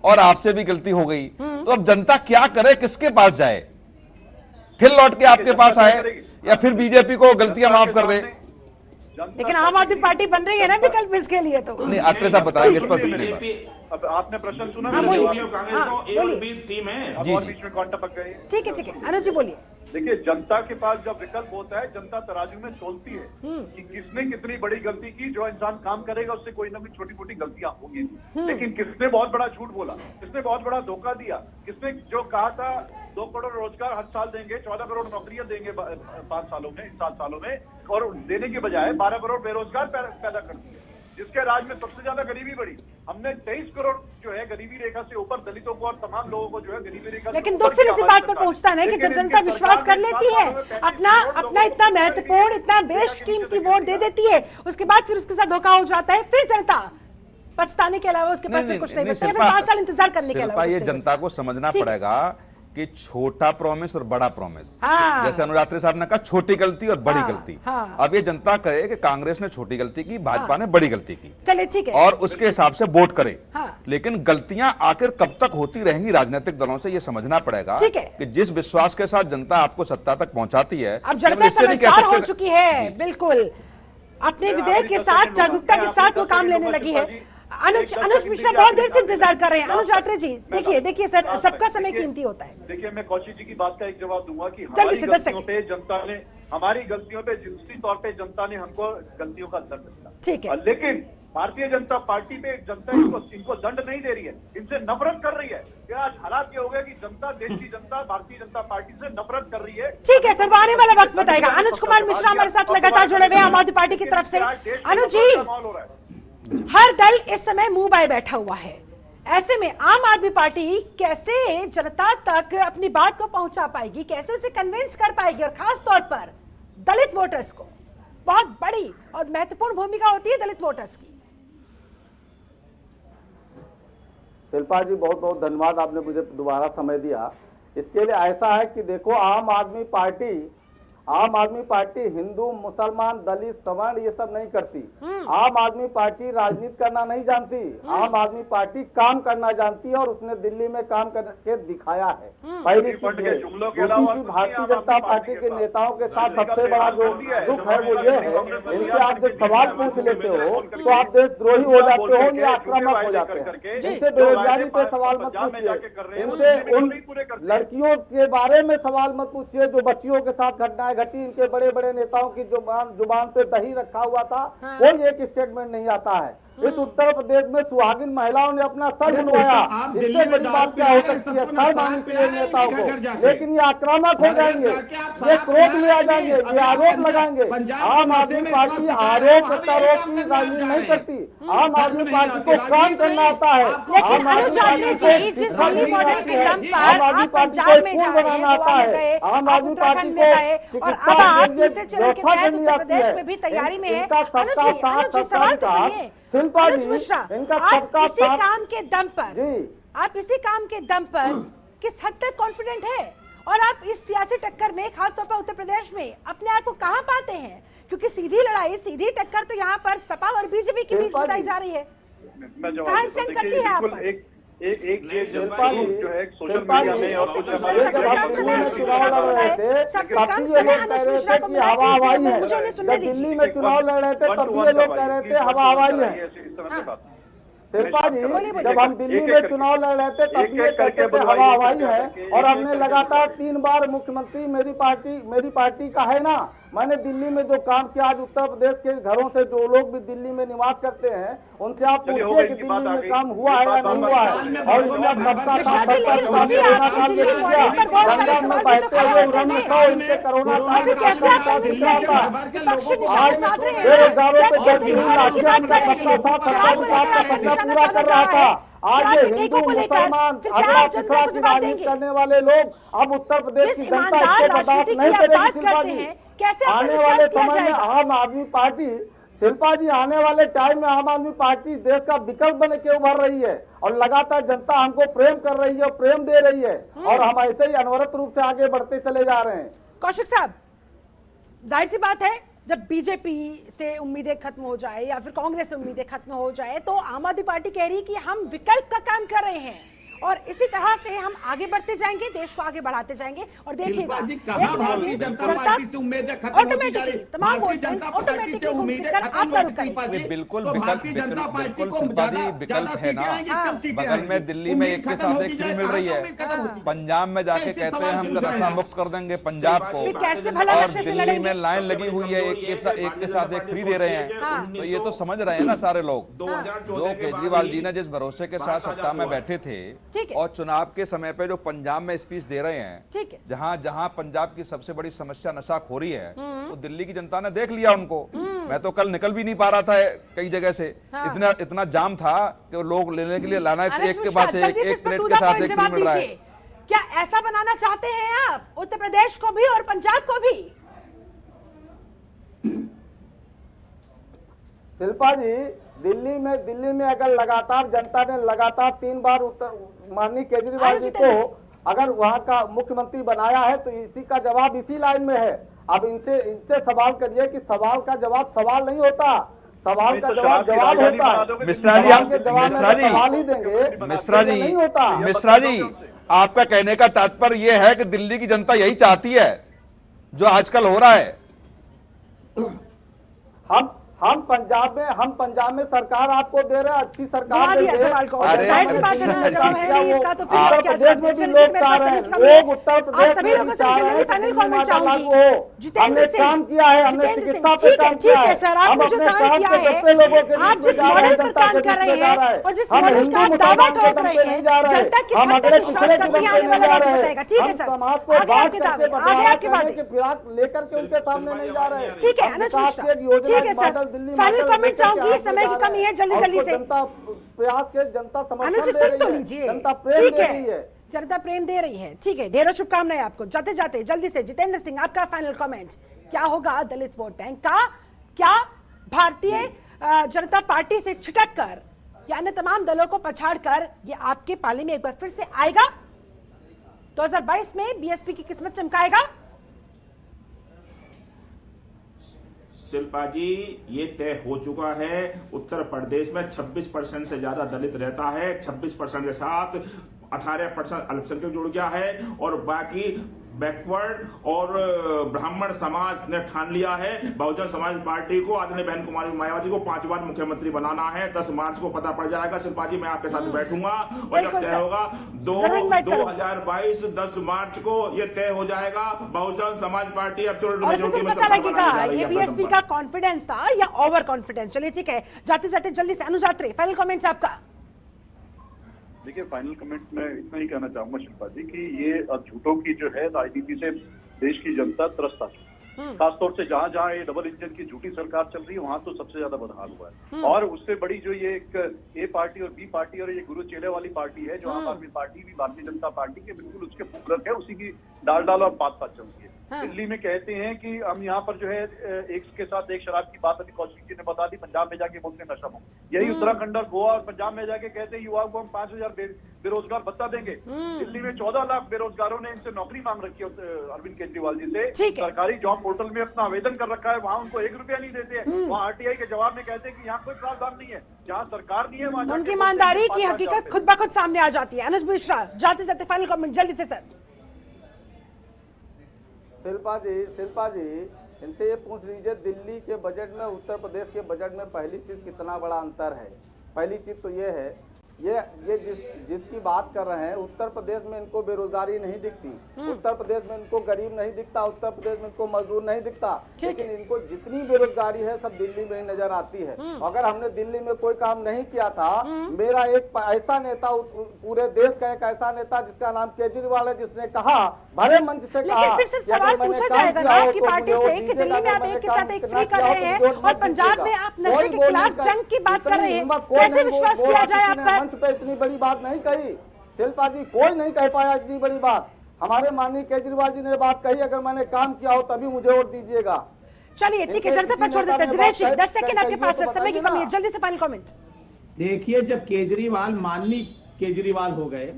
और आपसे भी गलती हो गई, तो अब जनता क्या करे, किसके पास जाए? फिर लौट के आपके पास आए या फिर बीजेपी को गलतियां माफ कर दे? लेकिन आम आदमी पार्टी बन रही है ना विकल्प इसके लिए। तो नहीं, आत्रे साहब बताएंगे इस पर। अब आपने प्रश्न सुना? ठीक है अनुज जी बोलिए। देखिए, जनता के पास जब विकल्प होता है, जनता तराजू में तोलती है कि किसने कितनी बड़ी गलती की। जो इंसान काम करेगा उससे कोई ना कोई छोटी मोटी गलतियां होंगी, लेकिन किसने बहुत बड़ा झूठ बोला, किसने बहुत बड़ा धोखा दिया, किसने जो कहा था 2 करोड़ रोजगार हर साल देंगे, 14 करोड़ नौकरियां देंगे 5 सालों में, 7 सालों में, और देने के बजाय 12 करोड़ बेरोजगार पैदा कर दिए। जिसके राज में सबसे ज्यादा गरीबी बढ़ी। हमने 23 करोड़ जो है गरीबी रेखा से ऊपर दलितों को और तमाम लोगों को जो है गरीबी रेखा। लेकिन दुख फिर इसी बात पर पहुंचता है कि जब जनता विश्वास कर लेती है, अपना इतना महत्वपूर्ण, इतना बेशकीमती वोट दे देती है, उसके बाद फिर उसके साथ धोखा हो जाता है, फिर जनता पछताने के अलावा उसके पास फिर कुछ नहीं बचता है, फिर 5 साल इंतजार करने के अलावा। ये जनता को समझना पड़ेगा कि छोटा प्रॉमिस और बड़ा प्रॉमिस, हाँ। जैसे अनुरात्री साहब ने कहा छोटी गलती और बड़ी गलती। हाँ। अब ये जनता करे कि कांग्रेस ने छोटी गलती की, भाजपा ने बड़ी गलती की, चलिए ठीक है, और उसके हिसाब से वोट करे। हाँ। लेकिन गलतियां आखिर कब तक होती रहेंगी राजनीतिक दलों से, ये समझना पड़ेगा ठीक है। कि जिस विश्वास के साथ जनता आपको सत्ता तक पहुंचाती है, अब जनता समझदार हो चुकी है, बिल्कुल अपने विवेक के साथ, जागरूकता के साथ वो काम लेने लगी है। अनुज मिश्रा बहुत देर से इंतजार कर रहे हैं। अनुज आत्रे जी, देखिए सर, सबका समय कीमती होता है। देखिए, मैं कौशिक जी की बात का एक जवाब दूंगा कि जल्दी से 10 सेकंड। हमारी गलतियों पे जिनसी तौर पे जनता ने हमको गलतियों का दंड दिया, ठीक है। लेकिन भारतीय जनता पार्टी पे जनता इनको दंड नहीं दे रही है, इनसे नफरत कर रही है। आज हालात ये हो गया कि जनता, देश की जनता भारतीय जनता पार्टी से नफरत कर रही है। ठीक है सर, वो आने वाला वक्त बताएगा। अनुज कुमार मिश्रा हमारे साथ लगातार जुड़े हुए आम आदमी पार्टी की तरफ से। अनुज जी, हर दल इस समय मुंह बाय बैठा हुआ है, ऐसे में आम आदमी पार्टी कैसे जनता तक अपनी बात को पहुंचा पाएगी, कैसे उसे कन्विंस कर पाएगी, और खास तौर पर दलित वोटर्स को? बहुत बड़ी और महत्वपूर्ण भूमिका होती है दलित वोटर्स की। शिल्पा जी, बहुत बहुत धन्यवाद, आपने मुझे दोबारा समय दिया। इसके लिए ऐसा है कि देखो, आम आदमी पार्टी हिंदू, मुसलमान, दलित, सवर्ण ये सब नहीं करती। आम आदमी पार्टी राजनीति करना नहीं जानती, आम आदमी पार्टी काम करना जानती है, और उसने दिल्ली में काम करके दिखाया है। पहली चीज, भारतीय जनता पार्टी के नेताओं के साथ सबसे बड़ा जो दुख है वो ये है, इनसे आप जब सवाल पूछ लेते हो तो आप देशद्रोही हो जाते हो या आक्रामक हो जाते हैं। इनसे बेरोजगारी पे सवाल मत पूछिए, इनसे उन लड़कियों के बारे में सवाल मत पूछिए जो बच्चियों के साथ घटनाएं घटी। इनके बड़े बड़े नेताओं की जुबान पे दही रखा हुआ था, कोई एक स्टेटमेंट नहीं आता है। इस उत्तर प्रदेश में सुहागिन महिलाओं ने अपना सर बनवाया, इससे बड़ी बात क्या हो सकती है सर मानने के लिए नेताओं को? लेकिन ये आक्रामक हो जाएंगे, ये क्रोध में आ जाएंगे, ये आरोप लगाएंगे। आम आदमी पार्टी आरोप प्रत्यारोप की राजनीति नहीं करती, आम आदमी पार्टी को काम करना आता है। लेकिन अनुज आत्रे जी, जिस दिल्ली मॉडल के दम पर आप पंजाब में जा रहे हैं, गोवा में गए, आप उत्तराखंड में गए, और अब आप तीसरे चरण के तहत उत्तर प्रदेश में भी तैयारी में है। अनुज जी, सवाल तो सुनिए। अनुज मिश्रा, आप इसी काम के दम पर किस हद तक कॉन्फिडेंट है, और आप इस सियासी टक्कर में, खासतौर पर उत्तर प्रदेश में, अपने आप को कहां पाते हैं? क्योंकि सीधी लड़ाई, सीधी टक्कर तो यहाँ पर सपा और बीजेपी के बीच बताई जा रही है। कहां स्टैंड करती है आप? एक जो है सोशल मीडिया में और सबसे कम समय अनुज मिश्रा को बोला है, सबसे कम समय अनुज मिश्रा को मिला है, मुझे उन्हें सुनने दीजिए। दिल्ली में चुनाव लड़ रहे थे तब ये लोग कह रहे थे हवा हवाई है। शिल्पा जी, जब हम दिल्ली में चुनाव लड़ रहे थे तब ये कहते थे हवा हवाई है, और हमने लगातार 3 बार मुख्यमंत्री मेरी पार्टी का है ना। मैंने दिल्ली में जो काम किया, आज उत्तर प्रदेश के घरों से जो लोग भी दिल्ली में निवास करते हैं उनसे आप पूछिए कि दिल्ली में काम हुआ है या नहीं हुआ है। और इसमें सबका साथ बहते हुए इनके कोरोना पूरा कर रहा था। आज ये हिंदू मुसलमान अगला पिछड़ा की राजनीति करने वाले लोग अब उत्तर प्रदेश की जनता इसको बर्दाश्त नहीं करेगी। आने वाले समय में आम आदमी पार्टी, शिल्पा जी, आने वाले टाइम में आम आदमी पार्टी देश का विकल्प बन के उभर रही है, और लगातार जनता हमको प्रेम कर रही है, प्रेम दे रही है, और हम ऐसे ही अनवरत रूप से आगे बढ़ते चले जा रहे हैं। कौशिक साहब, जाहिर सी बात है, जब बीजेपी से उम्मीदें खत्म हो जाए या फिर कांग्रेस से उम्मीदें खत्म हो जाए, तो आम आदमी पार्टी कह रही है कि हम विकल्प का काम कर रहे हैं, और इसी तरह से हम आगे बढ़ते जाएंगे, देश को आगे बढ़ाते जाएंगे। और देखिएगा, ऑटोमेटिकली तमाम वोट ऑटोमेटिकली घूम फिर कर आप पर करेंगे। बिल्कुल विकल्प है ना। बगल में दिल्ली में एक के साथ एक फ्री मिल रही है, पंजाब में जाके कहते हैं हम नशा मुक्त कर देंगे पंजाब को, और दिल्ली में लाइन लगी हुई है, एक के साथ एक फ्री दे रहे हैं। तो ये तो समझ रहे हैं ना सारे लोग, जो केजरीवाल जी ने जिस भरोसे के साथ सत्ता में बैठे थे ठीक है। और चुनाव के समय पे जो पंजाब में स्पीच दे रहे हैं, ठीक है, जहां जहां पंजाब की सबसे बड़ी समस्या नशाखोरी है, तो दिल्ली की जनता ने देख लिया उनको। मैं तो कल निकल भी नहीं पा रहा था कई जगह से, इतना जाम था कि लोग लेने के लिए लाना एक के बाद एक प्लेट के साथ एक मिल रहा है। क्या ऐसा बनाना चाहते हैं आप उत्तर प्रदेश को भी और पंजाब को भी? शिल्पा जी, दिल्ली में अगर लगातार जनता ने लगातार 3 बार माननीय केजरीवाल जी को अगर वहां का मुख्यमंत्री बनाया है, तो इसी का जवाब इसी लाइन में है। अब इनसे सवाल करिए कि सवाल का जवाब सवाल नहीं होता, सवाल का जवाब जवाब होता है। मिश्रा जी, आपका कहने का तात्पर्य यह है कि दिल्ली की जनता यही चाहती है जो आजकल हो रहा है। हम पंजाब में सरकार आपको दे रहे हैं, अच्छी सरकार दे रहे हैं। जाहिर सी बात है, जवाब है नहीं इसका, तो फिर क्या जवाब दें? लोग उत्तर प्रदेश सभी लोगों से जल्दी फाइनल कमेंट चाहूंगी। जितेंद्र सिंह, काम किया है, हमने चिकित्सा पे काम ठीक है सर, आपने जो काम किया है, आप जिस मॉडल पर काम कर रहे हैं और जिस मॉडल का आप दावा ठोक रहे हैं, जनता किस हद तक विश्वास करती है आने वाला वक्त बताएगा। ठीक है सर, आगे आपके दावे, आगे आपकी बातें लेकर के उनके सामने नहीं जा रहे। ठीक है अनुज मिश्रा, ठीक है सर, फाइनल कमेंट चाहूंगी, समय की कमी है, जल्दी से जनता अनुज सुन तो लीजिए। ठीक है, जनता प्रेम दे रही है, ठीक है, ढेरों शुभकामनाएं आपको। जाते जाते जल्दी से जितेंद्र सिंह, आपका फाइनल कमेंट क्या होगा दलित वोट बैंक का? क्या भारतीय जनता पार्टी से छिटक कर या अन्य तमाम दलों को पछाड़ कर ये आपके पाले में एक बार फिर से आएगा? 2022 में बीएसपी की किस्मत चमकाएगा? शिल्पा जी, ये तय हो चुका है, उत्तर प्रदेश में 26% से ज्यादा दलित रहता है। 26% के साथ 18% अल्पसंख्यक जुड़ गया है और बाकी बैकवर्ड और ब्राह्मण समाज ने ठान लिया है बहुजन समाज पार्टी को, आदरणीय बहन कुमारी मायावती को 5 बार मुख्यमंत्री बनाना है। 10 मार्च को पता पड़ जाएगा। शिल्पा जी, मैं आपके साथ बैठूंगा और जब तय होगा 2022 10 मार्च को ये तय हो जाएगा। बहुजन समाज पार्टी पता लगेगा ये बीएसपी का कॉन्फिडेंस था या ओवर कॉन्फिडेंस। चलिए ठीक है, जाते जाते जल्दी से अनुजात्री, फाइनल कमेंट आपका। देखिए, फाइनल कमेंट में इतना ही कहना चाहूंगा शिल्पा जी कि ये झूठों की जो है राजनीति से देश की जनता त्रस्त आ चुकी है। खासतौर से जहां जहां ये डबल इंजन की झूठी सरकार चल रही है, वहां तो सबसे ज्यादा बदहाल हुआ है। और उससे बड़ी जो ये एक ए पार्टी और बी पार्टी और ये गुरु चेले वाली पार्टी है, जो आम आदमी पार्टी भी भारतीय जनता पार्टी के बिल्कुल उसके पूरक है, उसी की डाल और बात चलती है। दिल्ली में कहते हैं कि हम यहाँ पर जो है एक के साथ एक शराब की बात अभी कौशिक जी ने बता दी, पंजाब में जाके बोलते हैं नशा मुक्त। यही उत्तराखंड और गोवा और पंजाब में जाके कहते हैं युवाओं को हम 5000 बेरोजगार भत्ता देंगे। दिल्ली में 14 लाख बेरोजगारों ने इनसे नौकरी मांग रखी है अरविंद केजरीवाल जी से। सरकारी जॉब पोर्टल में अपना आवेदन कर रखा है, वहाँ उनको 1 रुपया नहीं देते हैं। वहाँ आरटीआई के जवाब में कहते हैं कि यहाँ कोई प्रावधान नहीं है, जहाँ सरकार नहीं है वहाँ उनकी ईमानदारी की हकीकत खुद ब खुद सामने आ जाती है। अनुज मिश्रा, जाते जाते फाइनल कमेंट जल्दी से सर। शिल्पा जी, इनसे ये पूछ लीजिए, दिल्ली के बजट में उत्तर प्रदेश के बजट में पहली चीज कितना बड़ा अंतर है? पहली चीज तो ये है, ये जिसकी बात कर रहे हैं, उत्तर प्रदेश में इनको बेरोजगारी नहीं दिखती, उत्तर प्रदेश में इनको गरीब नहीं दिखता, उत्तर प्रदेश में इनको मजदूर नहीं दिखता, लेकिन इनको जितनी बेरोजगारी है सब दिल्ली में ही नजर आती है। अगर हमने दिल्ली में कोई काम नहीं किया था, मेरा एक ऐसा नेता, पूरे देश का एक ऐसा नेता जिसका नाम केजरीवाल है, जिसने कहा, भरे मंच से कहा, लेकिन फिर से सवाल पूछा जाएगा ना आपकी पार्टी से कि दिल्ली में आप एक के साथ एक फ्री कर रहे हैं और पंजाब में आप नशे के खिलाफ जंग की बात कर रहे हैं, कैसे विश्वास किया जाए आप पर? पे इतनी बड़ी बात नहीं कही शिल्पा जी, कोई नहीं कह पाया इतनी बड़ी बात। हमारे माननीय केजरीवाल जी ने बात कही, अगर मैंने काम किया हो तभी मुझे वोट दीजिएगा। चलिए ठीक है, जनता पर छोड़ देते हैं। दिनेश जी, 10 सेकंड आपके पास, समय की कमी है, जल्दी से फाइनल कमेंट। देखिए, जब केजरीवाल माननीय केजरीवाल हो गए,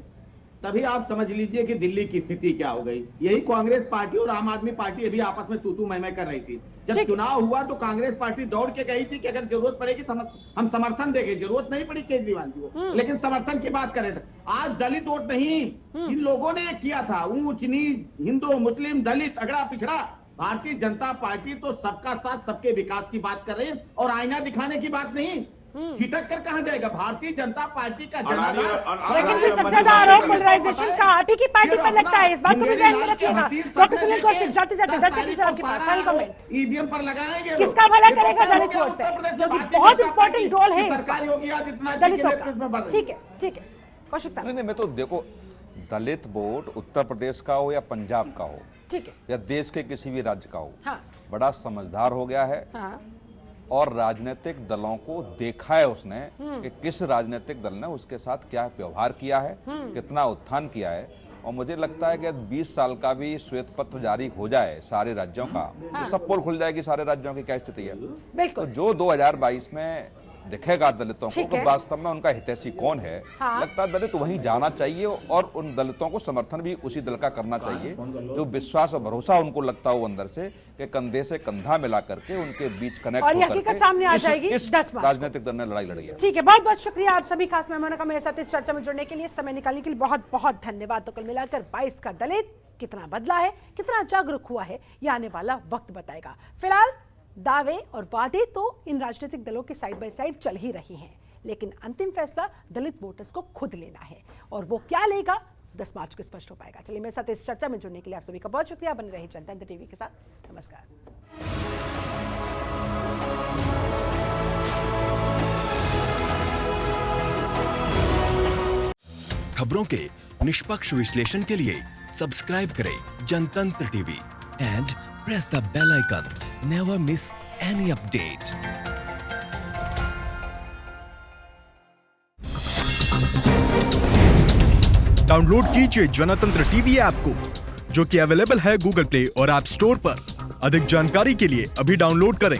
तभी आप समझ लीजिए कि दिल्ली की स्थिति क्या हो गई। यही कांग्रेस पार्टी और आम आदमी पार्टी अभी आपस में तू मैं कर रही थी। जब चुनाव हुआ तो कांग्रेस पार्टी दौड़ के कही थी कि अगर जरूरत पड़ेगी तो हम समर्थन देंगे। जरूरत नहीं पड़ी केजरीवाल जी को, लेकिन समर्थन की बात कर रहे थे। आज दलित वोट नहीं, इन लोगों ने किया था, ऊंच नीच, हिंदू मुस्लिम दलित अगड़ा पिछड़ा। भारतीय जनता पार्टी तो सबका साथ सबके विकास की बात कर रही है और आईना दिखाने की बात नहीं। छिटक कर कहां जाएगा भारतीय जनता पार्टी का जनाधार? लेकिन फिर सबसे ज्यादा आरोप पोलराइजेशन का आप ही की पार्टी पर लगता है, इस बात को भी ध्यान में रखिएगा। डॉक्टर सुनील कौशिक, जाते जाते 10 सेकंड से आपके पास फाइनल कमेंट। ईवीएम पर लगाएंगे, किसका भला करेगा दलित वोट पे, क्योंकि बहुत इंपॉर्टेंट रोल है दलितों का। ठीक है, कौशिक साहब। नहीं, मैं तो देखो, दलित वोट उत्तर प्रदेश का हो या पंजाब का हो, ठीक है, या देश के किसी भी राज्य का हो, हाँ, बड़ा समझदार हो गया है। हाँ, और राजनीतिक दलों को देखा है उसने कि किस राजनीतिक दल ने उसके साथ क्या व्यवहार किया है, कितना उत्थान किया है। और मुझे लगता है कि 20 साल का भी श्वेत पत्र जारी हो जाए सारे राज्यों का, तो सब पोल खुल जाएगी सारे राज्यों की क्या स्थिति है। तो बिल्कुल। जो 2022 में दिखेगा दलितों को, ठीक तो है। वास्तव में उनका हितैषी कौन है, हाँ। लगता है दलित वहीं जाना चाहिए और उन दलितों को समर्थन भी उसी दल का करना चाहिए जो विश्वास और भरोसा उनको लगता हो अंदर से कि कंधे से कंधा मिला करके उनके बीच कनेक्ट और ये होकर हकीकत के सामने आ इस जाएगी 10 मार्च को। राजनीतिक दल ने लड़ाई लड़ी है। ठीक है, बहुत बहुत शुक्रिया आप सभी खास मेहमानों का मेरे साथ इस चर्चा में जुड़ने के लिए, समय निकालने के लिए बहुत बहुत धन्यवाद। तो कुल मिलाकर 22 का दलित कितना बदला है, कितना जागरूक हुआ है, ये आने वाला वक्त बताएगा। फिलहाल दावे और वादे तो इन राजनीतिक दलों के साइड बाय साइड चल ही रही हैं, लेकिन अंतिम फैसला दलित वोटर्स को खुद लेना है, और वो क्या लेगा 10 मार्च को स्पष्ट हो पाएगा। चलिए, मेरे साथ इस चर्चा में जुड़ने के लिए आप सभी का बहुत शुक्रिया। बने रहिए जनता तंत्र टीवी के साथ। नमस्कार। खबरों के निष्पक्ष विश्लेषण के लिए सब्सक्राइब करें Janatantra TV and press the bell icon. Never miss any update. Download कीजिए जनतंत्र टीवी ऐप को, जो कि अवेलेबल है गूगल प्ले और ऐप स्टोर पर। अधिक जानकारी के लिए अभी डाउनलोड करें।